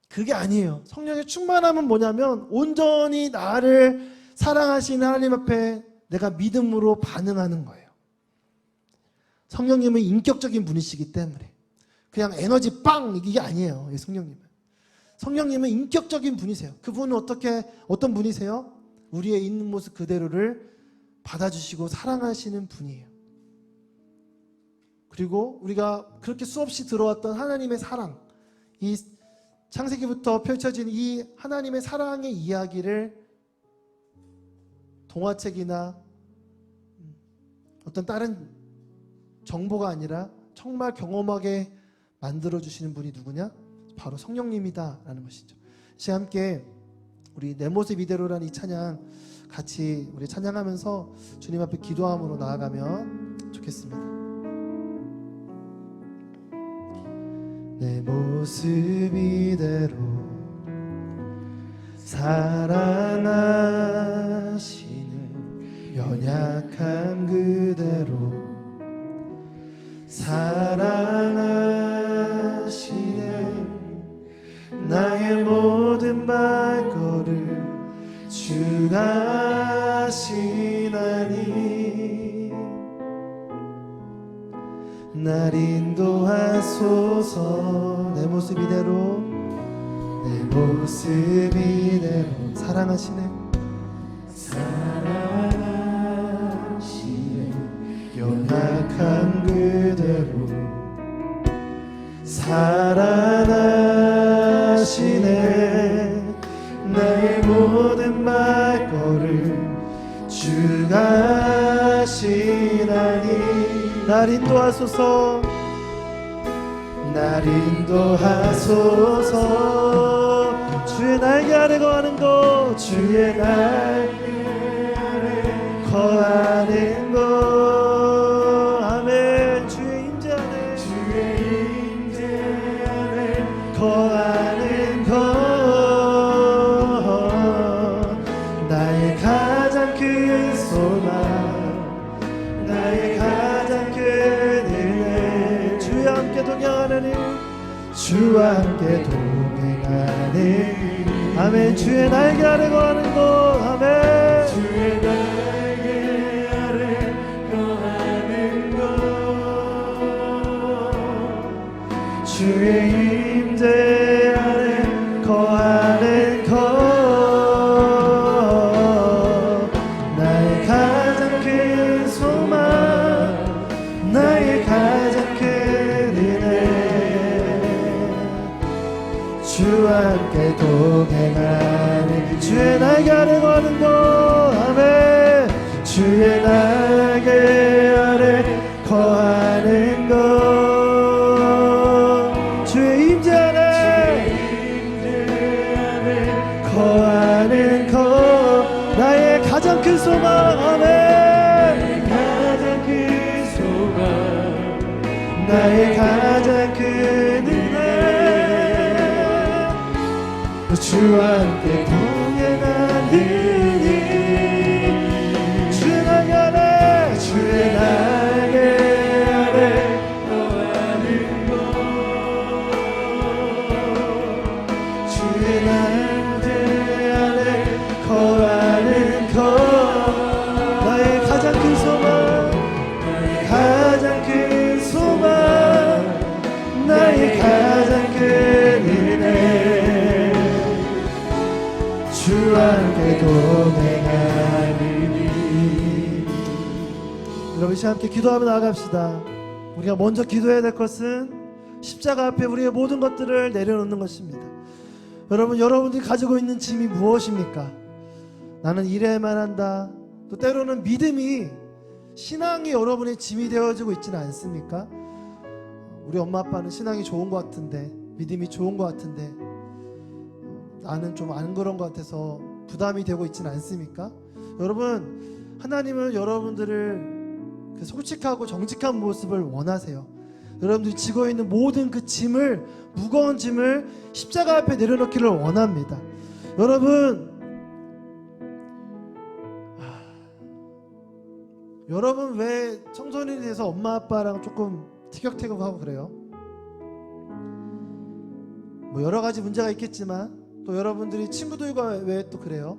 그게 아니에요. 성령의 충만함은 뭐냐면 온전히 나를 사랑하시는 하나님 앞에 내가 믿음으로 반응하는 거예요. 성령님은 인격적인 분이시기 때문에 그냥 에너지 빵 이게 아니에요. 성령님은 인격적인 분이세요. 그분은 어떤 분이세요? 우리의 있는 모습 그대로를 받아주시고 사랑하시는 분이에요. 그리고 우리가 그렇게 수없이 들어왔던 하나님의 사랑, 이 창세기부터 펼쳐진 이 하나님의 사랑의 이야기를 동화책이나 어떤 다른 정보가 아니라 정말 경험하게 만들어주시는 분이 누구냐? 바로 성령님이다 라는 것이죠. 이제 함께 우리 내 모습 이대로라는 이 찬양 같이 우리 찬양하면서 주님 앞에 기도함으로 나아가면 좋겠습니다. 내 모습 이대로 사랑하시는 연약함 그대로 사랑하시는 나의 모든 발걸음 주가 하시나니 날 인도하소서. 내 모습 이대로 내 모습 이대로 사랑하시네 연약한 그대로 사랑하시네 나의 모든 발걸음 주가 하시나니 날 인도하소서. 날 인도하소서. 주의 날개 아래 거하는 것 주의 날개 아래 거하는 것 아멘. 주의 임재 안에 거하는 것 나의 가장 큰 소망 나의 가장 큰 은혜 주와 함께 동행하는 주와 함께 동행하는 아멘. 주의 날개 아래 거하는 것 아멘. 주의 날개 아래 거하는 것 주의 임재 아래 거하는 것 나의 가장 큰 소망 나의 가장 큰 은혜 주와 함께 동행하는 주의 날개 아래 거하는 것 아멘. 주의 날개 아래 거하는 것 주의 임재 안에 거하는 것 나의 가장 큰 소망 아멘. 가장 큰 소망 나의 가장 큰 은혜 주와 함께 동행하느니 주의 날개 아래 주의 날개 아래 거하는 것 주의 날개 아래 거하는 것 나의 가장 큰 소망 나의 가장 큰 소망 나의 가장 큰 은혜 주와 함께 동행하리니. 여러분 이 시간 함께 기도하며 나아갑시다. 우리가 먼저 기도해야 될 것은 십자가 앞에 우리의 모든 것들을 내려놓는 것입니다. 여러분들이 가지고 있는 짐이 무엇입니까? 나는 이래야만 한다. 또 때로는 믿음이 신앙이 여러분의 짐이 되어지고 있지는 않습니까? 우리 엄마 아빠는 신앙이 좋은 것 같은데 믿음이 좋은 것 같은데 나는 좀 안 그런 것 같아서 부담이 되고 있지는 않습니까? 여러분 하나님은 여러분들을 그 솔직하고 정직한 모습을 원하세요. 여러분들이 지고 있는 모든 그 짐을 무거운 짐을 십자가 앞에 내려놓기를 원합니다. 여러분 여러분 왜 청소년이 돼서 엄마 아빠랑 조금 티격태격하고 그래요? 뭐 여러 가지 문제가 있겠지만, 또 여러분들이 친구들과 왜 또 그래요?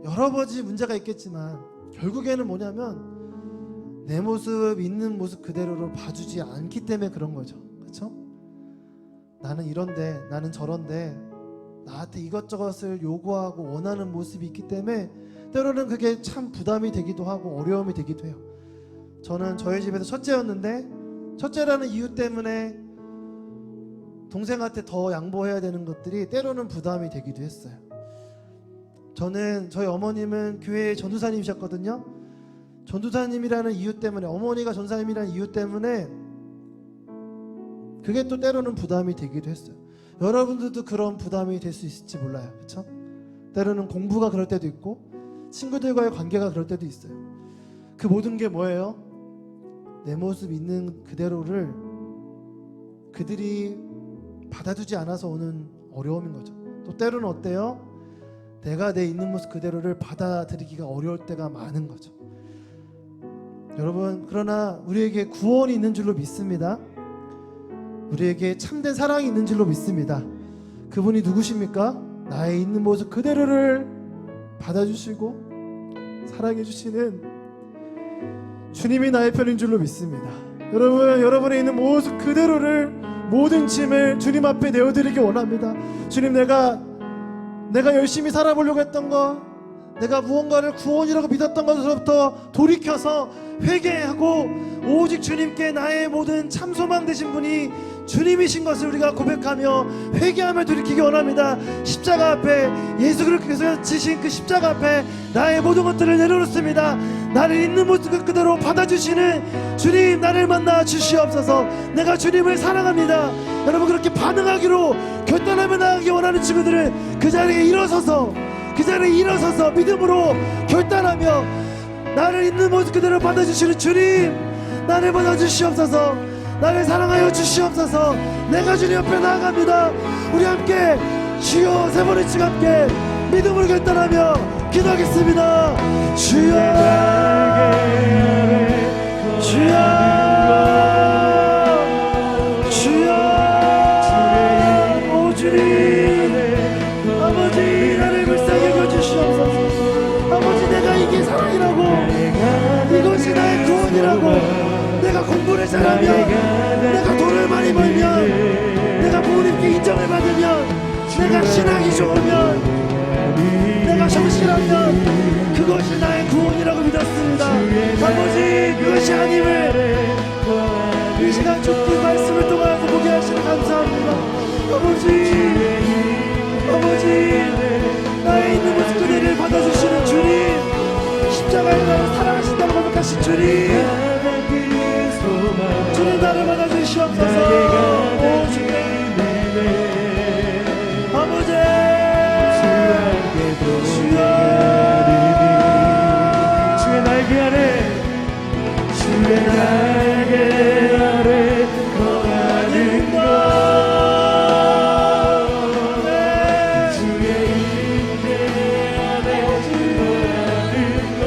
여러 가지 문제가 있겠지만 결국에는 뭐냐면 내 모습, 있는 모습 그대로로 봐주지 않기 때문에 그런 거죠. 그렇죠? 나는 이런데, 나는 저런데, 나한테 이것저것을 요구하고 원하는 모습이 있기 때문에 때로는 그게 참 부담이 되기도 하고 어려움이 되기도 해요. 저는 저희 집에서 첫째였는데, 첫째라는 이유 때문에 동생한테 더 양보해야 되는 것들이 때로는 부담이 되기도 했어요. 저는 저희 어머님은 교회의 전도사님이셨거든요. 전도사님이라는 이유 때문에, 어머니가 전도사님이라는 이유 때문에 그게 또 때로는 부담이 되기도 했어요. 여러분들도 그런 부담이 될 수 있을지 몰라요. 그렇죠? 때로는 공부가 그럴 때도 있고 친구들과의 관계가 그럴 때도 있어요. 그 모든 게 뭐예요? 내 모습 있는 그대로를 그들이 받아주지 않아서 오는 어려움인 거죠. 또 때로는 어때요? 내가 내 있는 모습 그대로를 받아들이기가 어려울 때가 많은 거죠. 여러분, 그러나 우리에게 구원이 있는 줄로 믿습니다. 우리에게 참된 사랑이 있는 줄로 믿습니다. 그분이 누구십니까? 나의 있는 모습 그대로를 받아주시고 사랑해주시는 주님이 나의 편인 줄로 믿습니다. 여러분, 여러분의 있는 모습 그대로를, 모든 짐을 주님 앞에 내어드리기 원합니다. 주님, 내가 열심히 살아보려고 했던 거, 내가 무언가를 구원이라고 믿었던 것으로부터 돌이켜서 회개하고 오직 주님께 나의 모든 참 소망 되신 분이 주님이신 것을 우리가 고백하며 회개하며 돌이키기 원합니다. 십자가 앞에, 예수 그리스도께서 지신 그 십자가 앞에 나의 모든 것들을 내려놓습니다. 나를 있는 모습 그대로 받아주시는 주님, 나를 만나 주시옵소서. 내가 주님을 사랑합니다. 여러분, 그렇게 반응하기로 결단하며 나가기 원하는 친구들은 그 자리에 일어서서 믿음으로 결단하며 나를 있는 모습 그대로 받아주시는 주님, 나를 받아주시옵소서. 나를 사랑하여 주시옵소서. 내가 주님 옆에 나아갑니다. 우리 함께 주여 세 번의 치 함께 믿음으로 결단하며 기도하겠습니다. 주여, 주여, 주여, 오 주님, 아버지, 나를 불쌍히 여겨주시옵소서. 아버지, 내가 이게 사랑이라고, 이것이 나의 구원이라고, 내가 공부를 잘하면, 내가 돈을 많이 벌면, 내가 부모님께 인정을 받으면, 내가 신앙이 좋으면, 내가 성실하면 그것이 나의 구원이라고 믿었습니다. 아버지, 그것이 아님을 이 시간 좁은 말씀을 통하여서 보게 하시니 감사합니다. 아버지, 나의 있는 모습 그대를 받아주시는 주님, 십자가에 나를 사랑하신다고 고백하신 주님, 나를 받아주시옵소서. 오 주님, 아버지, 주여, 주의 날개 아래 거하는 것, 주의 임재 안에 거하는 것,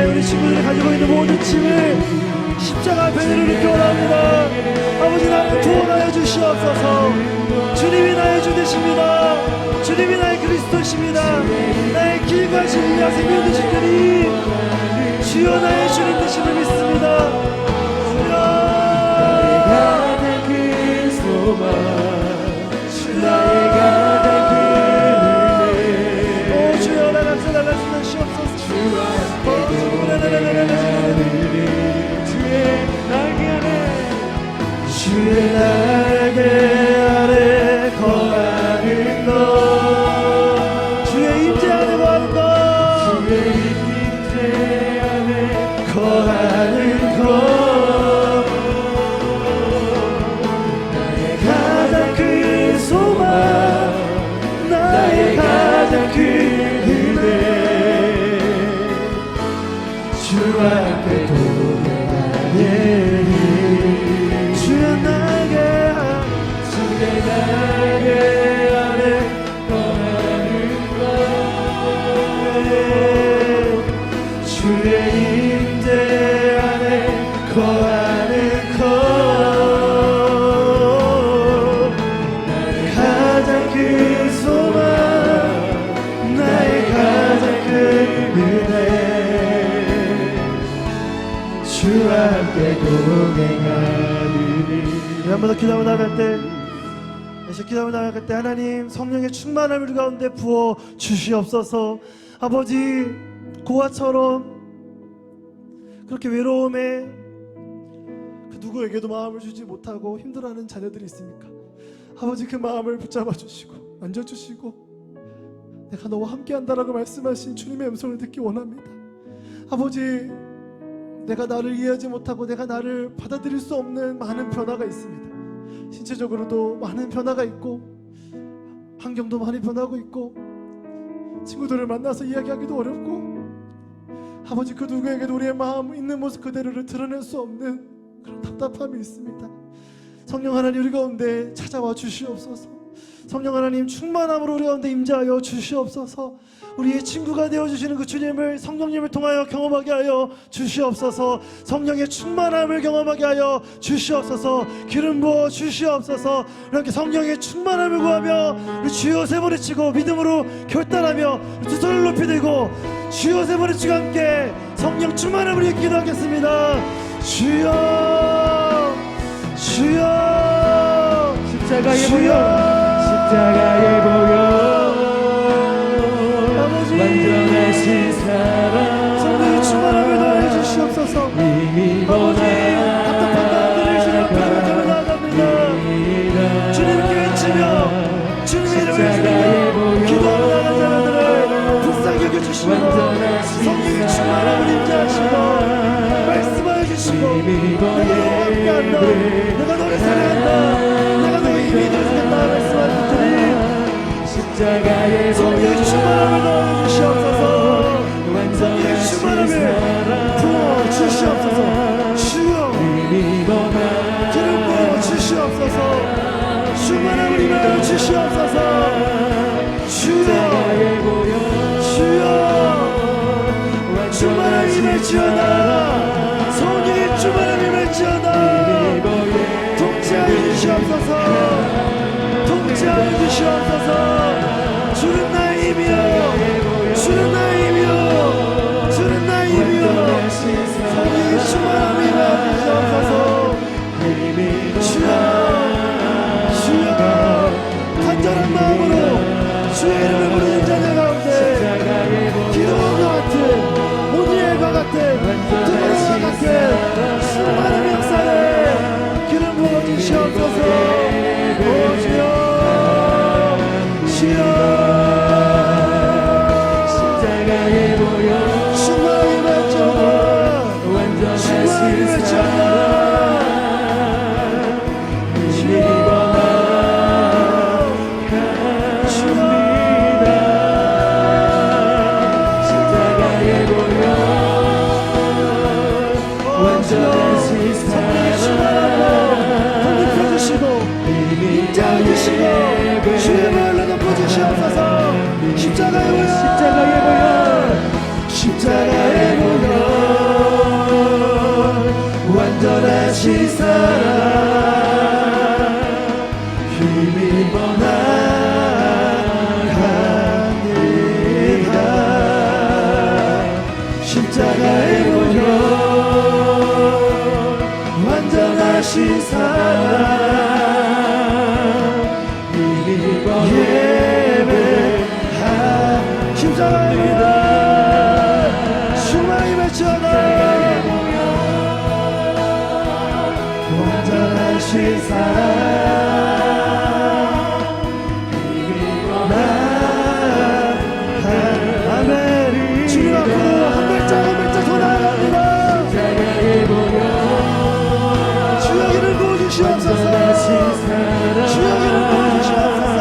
우리 친구들이 가지고 있는 모든 짐을 십자가 앞에 내려놓기 원합니다. 아버지, 나를 구원하여 주시옵소서. 주님이 나의 주 되십니다. 주님이 나의 그리스도십니다. 나의 길과 진리와 생명 되신 주님, 주여 나의 주님 되심을 믿습니다. 주여, 나를 주시옵소서. 주의 날개 아래 거하는 것, 주의 임재 안에 거하는 것, 나의 가장 큰 소망, 나의 가장 큰 은혜, 주 함께 동행하리. 주의 날개 안에 거하는 것, 주의 임재 안에 거하는 것, 나의 가장 큰 소망, 나의 가장 큰 은혜, 주와 함께 동행하리니. 한 번 더 기도하며 나아갈 때, 기도하며 나아갈 때 하나님 성령의 충만함을 우리 가운데 부어 주시옵소서. 아버지, 고아처럼 그렇게 외로움에 그 누구에게도 마음을 주지 못하고 힘들어하는 자녀들이 있습니까? 아버지, 그 마음을 붙잡아 주시고 만져주시고 내가 너와 함께한다라고 말씀하신 주님의 음성을 듣기 원합니다. 아버지, 내가 나를 이해하지 못하고 내가 나를 받아들일 수 없는 많은 변화가 있습니다. 신체적으로도 많은 변화가 있고 환경도 많이 변하고 있고 친구들을 만나서 이야기하기도 어렵고, 아버지, 그 누구에게도 우리의 마음 있는 모습 그대로를 드러낼 수 없는 그런 답답함이 있습니다. 성령 하나님, 우리 가운데 찾아와 주시옵소서. 성령 하나님, 충만함으로 우리 가운데 임재하여 주시옵소서. 우리의 친구가 되어주시는 그 주님을, 성령님을 통하여 경험하게 하여 주시옵소서. 성령의 충만함을 경험하게 하여 주시옵소서. 기름 부어 주시옵소서. 이렇게 성령의 충만함을 구하며 우리 주여 세 번 외치고 믿음으로 결단하며 두 손을 높이 들고 주여 세 번 외치고 함께 성령 충만함을 위해 기도하겠습니다. 주여, 주여, 십자가의 보혈, 십자가의 보혈, 완전하신 사랑, 성령의 충만함을 더해 주시옵소서. 이미 아버지, 답답한 마음들을 주님 앞에 나아갑니다. 주님께 외치며 주님의 이름을 주며 기도하며 나아간 자들을 불쌍히 여겨주시고 성령의 충만함을 임재하시고 말씀하여 주시고 내가 너와 함께한다, 내가 너를 사랑한다, 내가 너의 힘이 되어주겠다 말씀하신 주님, 십자가의 성령의 충만함을 더해 주시옵소서. 성령의 충만함을 부어 주시옵소서. 주여, 기름 부어 주시옵소서. 충만함을 임하여 주시옵소서. 주여, 주여, 충만함을 임할지어다. 성령의 충만함을 임할지어다. 통치하여 주시옵소서. 통치하여 주시옵소서. 주는 나의 힘이여, 주는 나의 힘이여, 주는 나의 힘이여. 성령의 충만함을 임하여 주시옵소서. 주여, 주여, 간절한 마음으로 주의 이름을 부르는 자들 가운데 기도와 같은, 오니엘과 같은, 두번과 같은 수많은 역사를 기름 부어 주시옵소서. 오 주여, 주여, 십자가의 보혈, 충만함이 맺혀다, 충만함이 맺혀다. 주의 말로 덮어주시옵소서. 십자가의 보혈, 십자가의 보혈, 십자가의 보혈, 완전하신 사랑, 힘입어 나갑니다. 십자가의 보혈, 완전하신 사랑, 십자가입니다. 충만히 외쳐라. 완전하신 사랑, 아멘. 주님 앞으로 한 발짝 한 발짝 더 나아갑니다. 주여 이름 부어주시옵소서. 주여 이름 부어주시옵소서.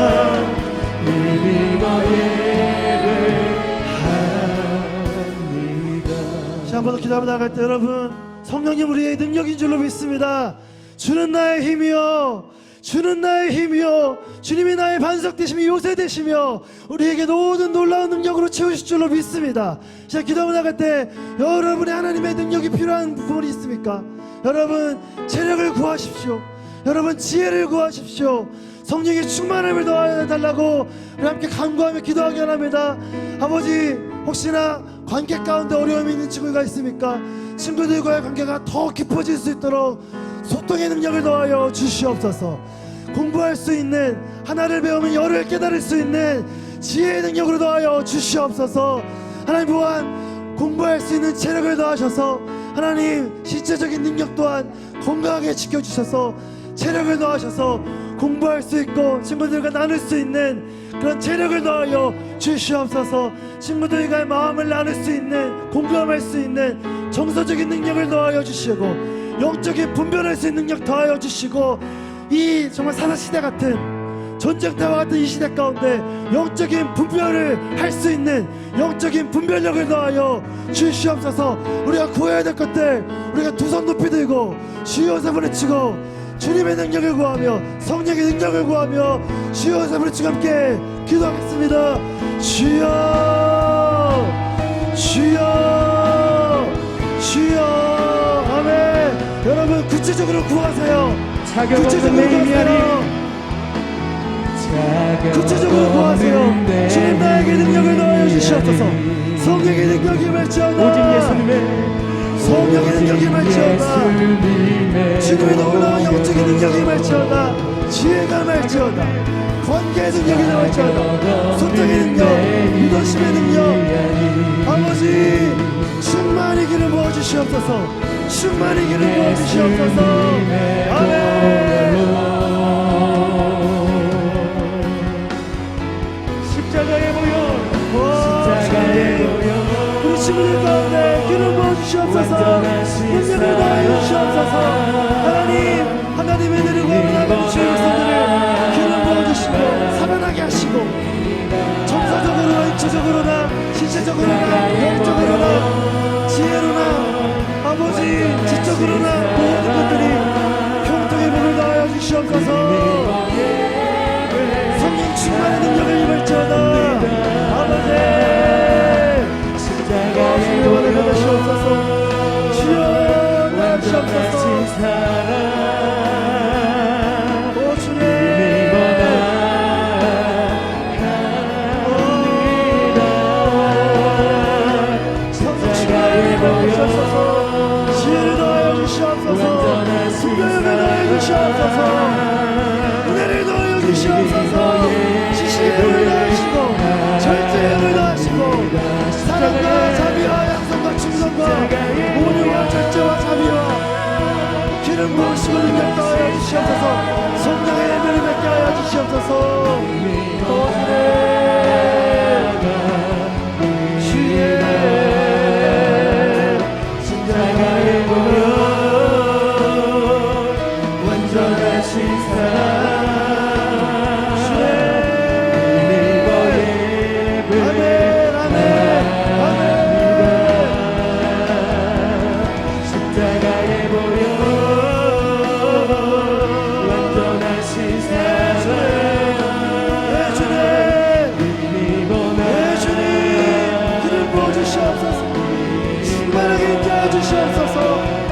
한 번 더 기도 기도하며 나갈 때 여러분 성령님 우리의 능력인 줄로 믿습니다. 주는 나의 힘이요 주는 나의 힘이요 주님이 나의 반석 되시며 요새 되시며 우리에게 모든 놀라운 능력으로 채우실 줄로 믿습니다. 자, 기도하며 나갈 때 여러분의 하나님의 능력이 필요한 부분이 있습니까? 여러분 체력을 구하십시오. 여러분 지혜를 구하십시오. 성령의 충만함을 더해달라고 우리 함께 간구하며 기도하기 원합니다. 아버지, 혹시나 관계 가운데 어려움이 있는 친구가 있습니까? 친구들과의 관계가 더 깊어질 수 있도록 소통의 능력을 더하여 주시옵소서. 공부할 수 있는, 하나를 배우면 열을 깨달을 수 있는 지혜의 능력으로 더하여 주시옵소서. 하나님 또한 공부할 수 있는 체력을 더하셔서 하나님 신체적인 능력 또한 건강하게 지켜주셔서 체력을 더하셔서 공부할 수 있고 친구들과 나눌 수 있는 그런 체력을 더하여 주시옵소서. 친구들과의 마음을 나눌 수 있는, 공감할 수 있는 정서적인 능력을 더하여 주시고 영적인 분별할 수 있는 능력 더하여 주시고 이 정말 사사시대 같은 전쟁터와 같은 이 시대 가운데 영적인 분별을 할 수 있는 영적인 분별력을 더하여 주시옵소서. 우리가 구해야 될 것들 우리가 두 손 높이 들고 주여서 부르치고 주님의 능력을 구하며 성령의 능력을 구하며 주여서 부르치고 함께 기도하겠습니다. 주여 주여 주여. 아멘. 여러분 구체적으로 구하세요. 구체적으로 구하세요. 구체적으로 구하세요. 주님 나에게 능력을 더하여 주시옵소서. 성령의 능력이 말지어다. 성령의 능력이 말지어다. 주님의 놀라운 영적인 능력이 말지어다. 지혜가 말지어다. 관계의 능력이 말지어다. 소통의 능력, 리더십의 능력. 아버지 충만히 길을 부어주시옵소서. 충만히 길을 부어주시옵소서. 아멘. 십자가에 모여 우리 친구들 가운데 길을 부어주시옵소서. 능력을 더하여 주시옵소서. 하나님의 은혜를 원하는 주의 백성들을 길을 부어주시고 살아나게 하시고 정서적으로나 육체적으로나 신체적으로나 영적으로나 지혜로나 아버지 지적으로나 모든 것들이 형통의 복을 더하여 주시옵소서. 성령 충만의 능력을 입을지어다. 아버지 주여 나가시옵소서. 주여 나가시옵소서. 오 주님 성령 충만을 더하여 주시옵소서. 지혜를 더하여 주시옵소서. 분별력을 더하여 주시옵소서. 은혜를 더하여 주시옵소서. 지식을 더하시고 절제를 더하시고 사랑과 자비와 양성과 충성과 온유와 절제와 자비와 기름 부으시고 능력 더하여 주시옵소서. 성령의 예배를 맺게 하여 주시옵소서. 주의 십자가에 모여 완전하신 사랑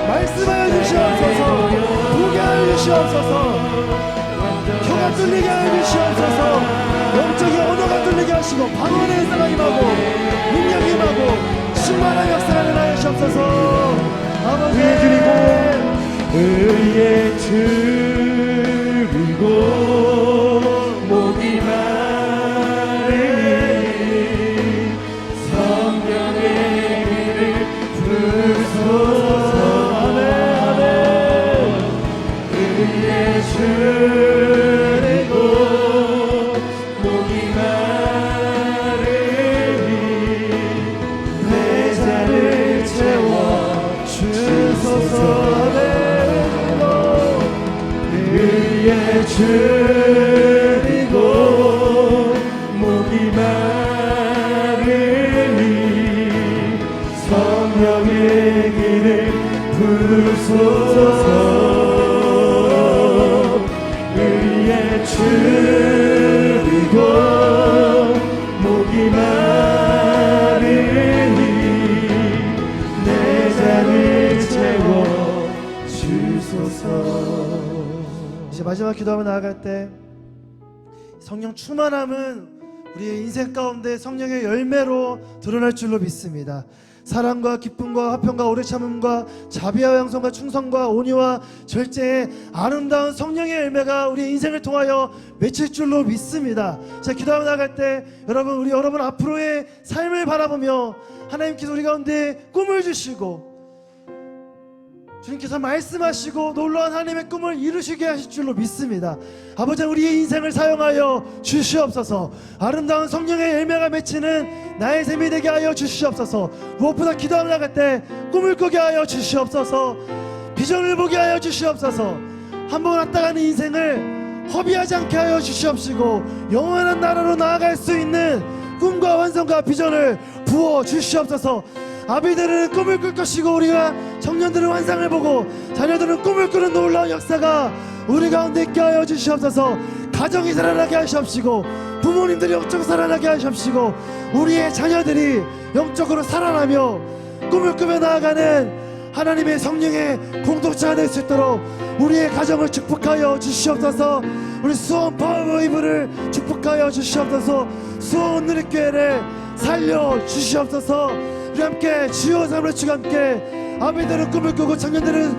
말씀하여 주시옵소서. 보게 하여 주시옵소서. 혀가 뚫리게 하여 주시옵소서. 영적인 언어가 뚫리게 하시고 방언의 사랑이 임하고 능력이 임하고 충만한 역사를 일어나여 주시옵소서. 아버지 의에 줄이고 목이 마르니 성령의 길을 부소서. 의에 줄이고 목이 마르니 내 잔을 채워 주소서. 의에 줄이고 목이 마르니 성령의 줄이고 목이 마르니 내 잔을 채워 주소서. 이제 마지막 기도하며 나아갈 때 성령 충만함은 우리의 인생 가운데 성령의 열매로 드러날 줄로 믿습니다. 사랑과 기쁨과 화평과 오래 참음과 자비와 양성과 충성과 온유와 절제의 아름다운 성령의 열매가 우리의 인생을 통하여 맺힐 줄로 믿습니다. 자, 기도하며 나갈 때 여러분 앞으로의 삶을 바라보며 하나님께서 우리 가운데 꿈을 주시고 주님께서 말씀하시고 놀라운 하나님의 꿈을 이루시게 하실 줄로 믿습니다. 아버지, 우리의 인생을 사용하여 주시옵소서. 아름다운 성령의 열매가 맺히는 나의 삶이 되게 하여 주시옵소서. 무엇보다 기도하며 나갈 때 꿈을 꾸게 하여 주시옵소서. 비전을 보게 하여 주시옵소서. 한번 왔다 가는 인생을 허비하지 않게 하여 주시옵시고 영원한 나라로 나아갈 수 있는 꿈과 완성과 비전을 부어 주시옵소서. 아비들은 꿈을 꿀 것이고 우리가 청년들은 환상을 보고 자녀들은 꿈을 꾸는 놀라운 역사가 우리 가운데 있게 하여 주시옵소서. 가정이 살아나게 하시옵시고 부모님들이 영적으로 살아나게 하시옵시고 우리의 자녀들이 영적으로 살아나며 꿈을 꾸며 나아가는 하나님의 성령의 공동체가 될 수 있도록 우리의 가정을 축복하여 주시옵소서. 우리 수원 파워웨이브를 축복하여 주시옵소서. 수원 누리교회를 살려 주시옵소서. 우리 함께 주여 삶을 주가 함께 아비들은 꿈을 꾸고 청년들은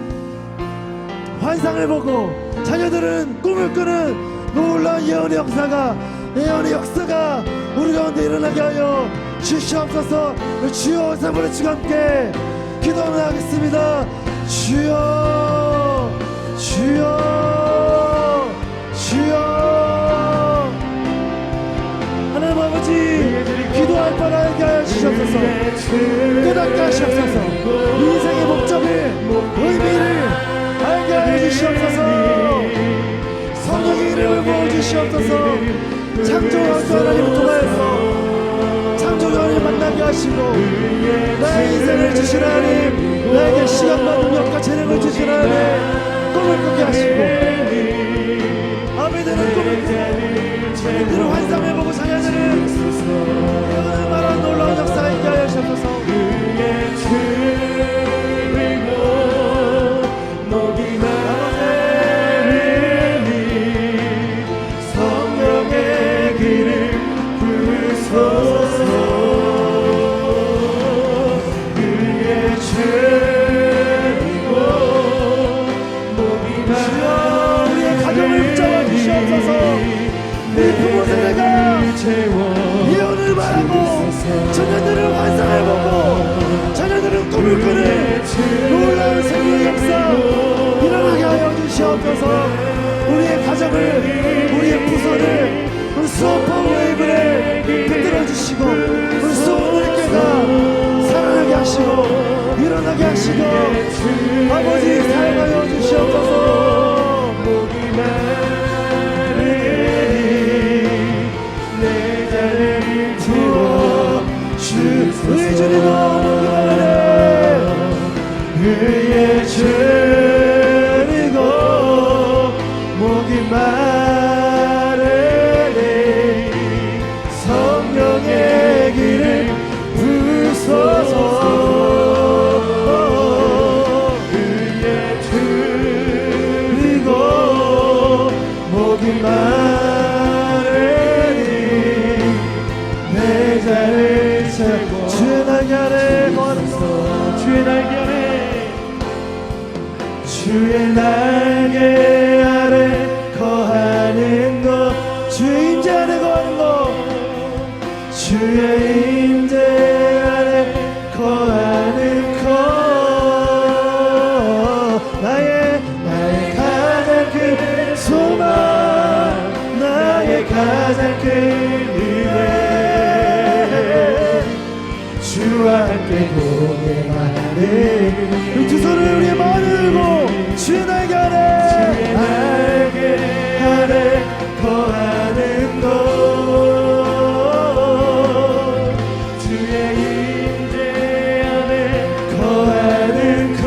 환상을 보고 자녀들은 꿈을 꾸는 놀라운 예언의 역사가 우리 가운데 일어나게 하여 주시옵소서. 주여 삶을 주가 함께 기도하며 하겠습니다. 주여 주여 주여. 하나님 아버지, 기도할 바를 알게 하여 주시옵소서. 깨닫게 하시옵소서. 인생의 목적을 의미를 알게 하여 주시옵소서. 성령의 이름을 부어주시옵소서. 창조왕 하나님을 통하여서 창조주를 만나게 하시고 나의 인생을 주신 하나님, 나에게 시간과 능력과 재능을 주신 하나님, 꿈을 꾸게 하시고 아비들은 꿈을 꾸고 자녀들은 환상을 보고 자녀들은 예언을 말한 놀라운 역사가 있게 하여 주옵소서. 그의 줄이고 목이 마르니 성령의 길을 부소서. 그의 줄이고 목이 마르니 우리의 가정을 붙잡아 주시옵소서. 우리 부모 세대가 예언을 말하고 자녀들은 환상을 보고 자녀들은 꿈을 꾸는 놀라운 생명의 역사 일어나게 하여 주시옵소서. 우리의 가정을, 우리의 부서를, 우리 수원파워웨이브를 붙들어 주시고 우리 수원누리교회가 살아나게 하시고 일어나게 하시고 아버지 사용하여 주시옵소서. 의의 주리고 의의 줄이고 목이 마르니 성령의 길을 부소서. 의의 줄이고 목이 마르니 내 자를 주의 날개 아래 거하는 것, 주의 날개 아래 주의 날개 아래 거하는 것 주의 임재 아래 거하는 것, 주의 임재 아래 거하는 것 나의 가장 큰 소망 나의 가장 큰 은혜 주와 함께 동행하는 두 손을 우리의 마음을 들고 주의 날개 아래 거하는 것 주의 임재 안에 거하는 것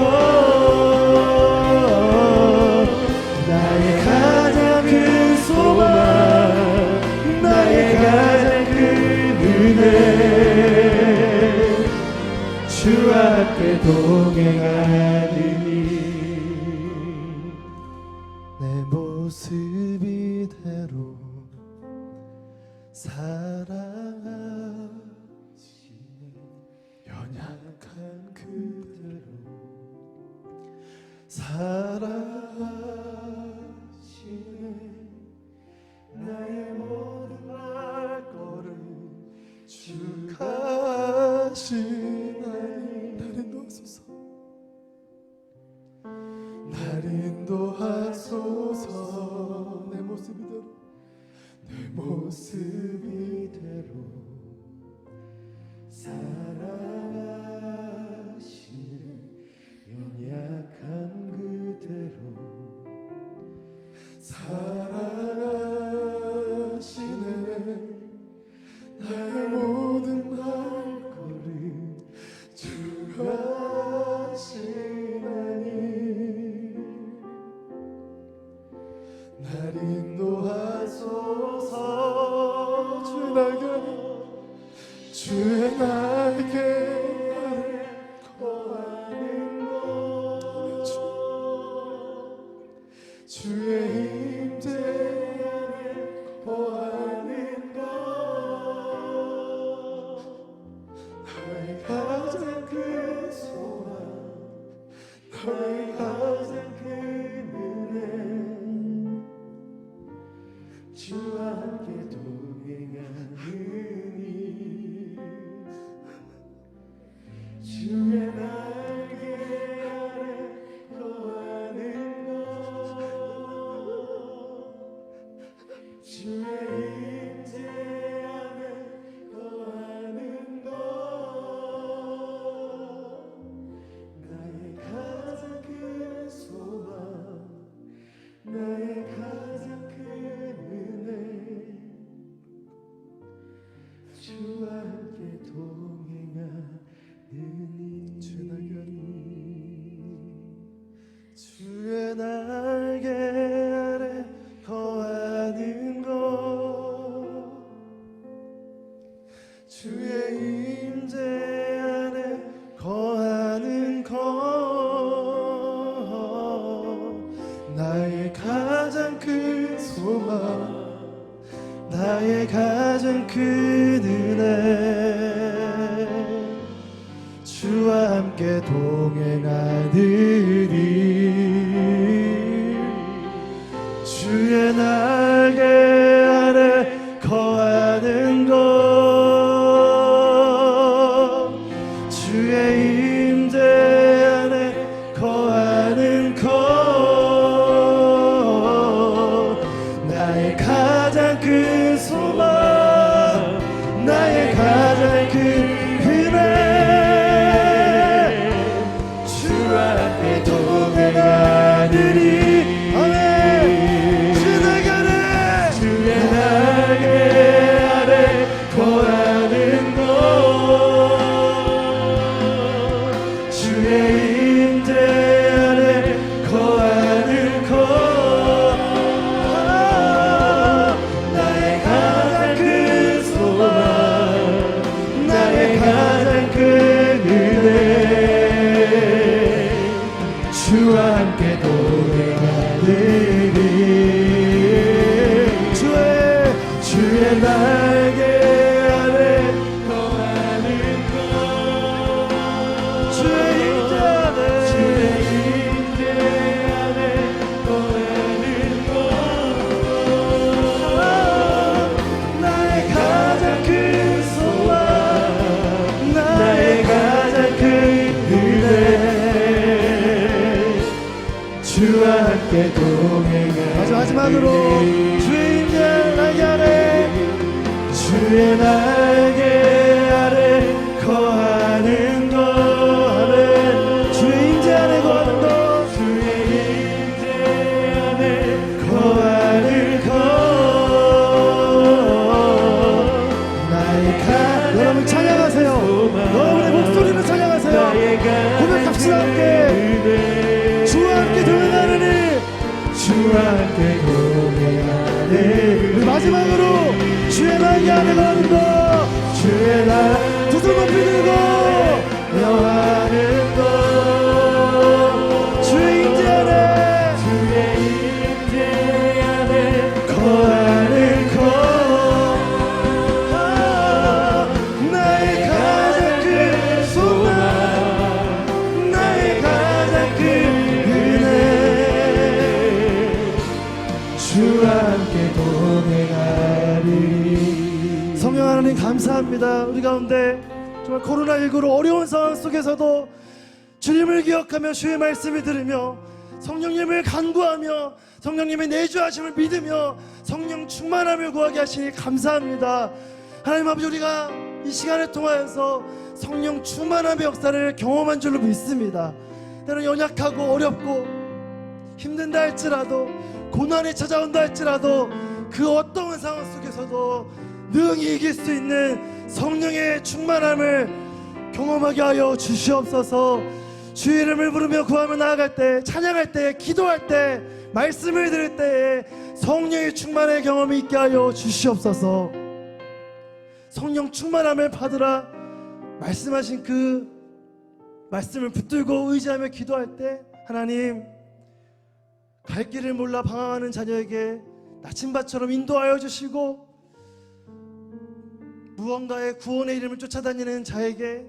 나의 가장 큰 소망 함께 동행하느니 내 모습 이대로 사랑하시네 연약한 그대로 사랑하시네 나의 모든 발걸음 주가시나니 날 인도하소서 날 인도하소서 내 모습 이대로 내 모습 이대로 사랑하시네 연약한 그대로 사랑하시네 나의 모든 발걸음 주가시나니 날 인도하소서 주의 날개 아래 거하는 것 주의 임재 아래 거하는 것 나의 가장 큰 소망 나의 가장 큰 은혜 주와 함께 동행하느니 주의 날개 아래 거하는 것 주의 임재 안에 거하는 것 나의 가장 큰 소망 나의 가장 큰 은혜 주와 함께 동행하느니 주의 날개 아래 거하는 것 주의 임재 안에 거하는 것 나의 가장 큰 소망 나의 가장 큰 은혜 주와 함께 동행하느니 주의 날개 아래 거하는 것 주의 임재 안에 거하는 것 나의 가장 큰 소망 나의 가장 큰 은혜 주와 함께 동행하느니 아멘 주의 날개 아래 거하는 것 주의 임재 안에 거하는 것 나의 가장 큰 소망 나의 가장 큰 은혜 주와 함께 동행하느니 주의 날개 아래 거하는 것 주의 임재 안에 거하는 것 나의 가장 큰 소망 나의 가장 큰 은혜 주와 함께 동행하느니 마지막으로 주의 임재 날개 아래 주의 날개 아래 거하는 것 아멘 주의 임재 안에 거하는 것 주의 임재 안에 거하는 것 나의 여러분 찬양하세요 여러분의 목소리로 찬양하세요 고백합시다 함께 주와 함께 동행하느니 주와 함께 동행하느니 마지막으로 주의 날개 안에 거하는 것 주의 날 두 손 높이 들고 영화를 주와 함께 동행하리니. 성령 하나님 감사합니다. 우리 가운데 정말 코로나19로 어려운 상황 속에서도 주님을 기억하며 주의 말씀을 들으며 성령님을 간구하며 성령님의 내주하심을 믿으며 성령 충만함을 구하게 하시니 감사합니다. 하나님 아버지, 우리가 이 시간을 통하여서 성령 충만함의 역사를 경험한 줄로 믿습니다. 때로 연약하고 어렵고 힘든다 할지라도, 고난이 찾아온다 할지라도 그 어떠한 상황 속에서도 능히 이길 수 있는 성령의 충만함을 경험하게 하여 주시옵소서. 주의 이름을 부르며 구하며 나아갈 때, 찬양할 때, 기도할 때, 말씀을 들을 때에 성령의 충만의 경험이 있게 하여 주시옵소서. 성령 충만함을 받으라 말씀하신 그 말씀을 붙들고 의지하며 기도할 때, 하나님, 갈 길을 몰라 방황하는 자녀에게 나침반처럼 인도하여 주시고, 무언가의 구원의 이름을 쫓아다니는 자에게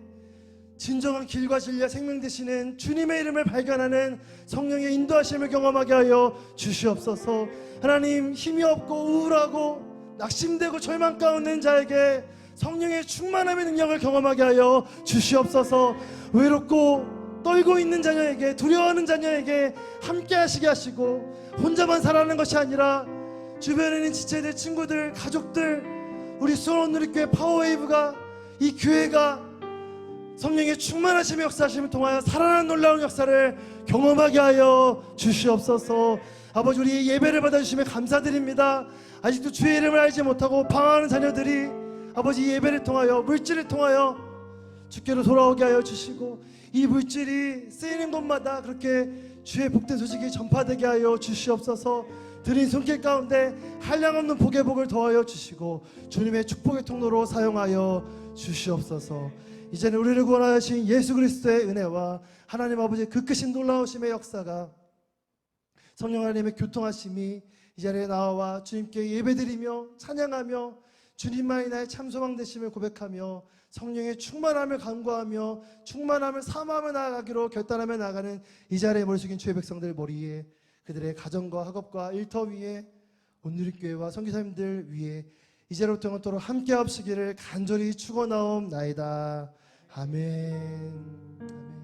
진정한 길과 진리와 생명 되시는 주님의 이름을 발견하는 성령의 인도하심을 경험하게 하여 주시옵소서. 하나님, 힘이 없고 우울하고 낙심되고 절망 가운데 있는 자에게 성령의 충만함의 능력을 경험하게 하여 주시옵소서. 외롭고 떨고 있는 자녀에게, 두려워하는 자녀에게 함께 하시게 하시고, 혼자만 살아가는 것이 아니라 주변에 있는 지체들, 친구들, 가족들, 우리 수원누리교회 파워웨이브가, 이 교회가 성령의 충만하심의 역사하심을 통하여 살아나는 놀라운 역사를 경험하게 하여 주시옵소서. 아버지, 우리 예배를 받아주시며 감사드립니다. 아직도 주의 이름을 알지 못하고 방황하는 자녀들이 아버지 예배를 통하여, 물질을 통하여 주께로 돌아오게 하여 주시고, 이 물질이 쓰이는 곳마다 그렇게 주의 복된 소식이 전파되게 하여 주시옵소서. 드린 손길 가운데 한량없는 복의 복을 더하여 주시고 주님의 축복의 통로로 사용하여 주시옵소서. 이제는 우리를 구원하신 예수 그리스도의 은혜와 하나님 아버지의 그 크신 놀라우심의 역사가, 성령 하나님의 교통하심이 이 자리에 나와 주님께 예배드리며 찬양하며 주님만이 나의 참소망 되심을 고백하며 성령의 충만함을 간구하며 충만함을 사모하며 나아가기로 결단하며 나아가는 이 자리에 머리 숙인 주의 백성들 머리에, 그들의 가정과 학업과 일터 위에, 온누리교회와 선교사님들 위에 이제로부터 영원토록 함께 하시기를 간절히 축원하옵나이다. 아멘. 아멘.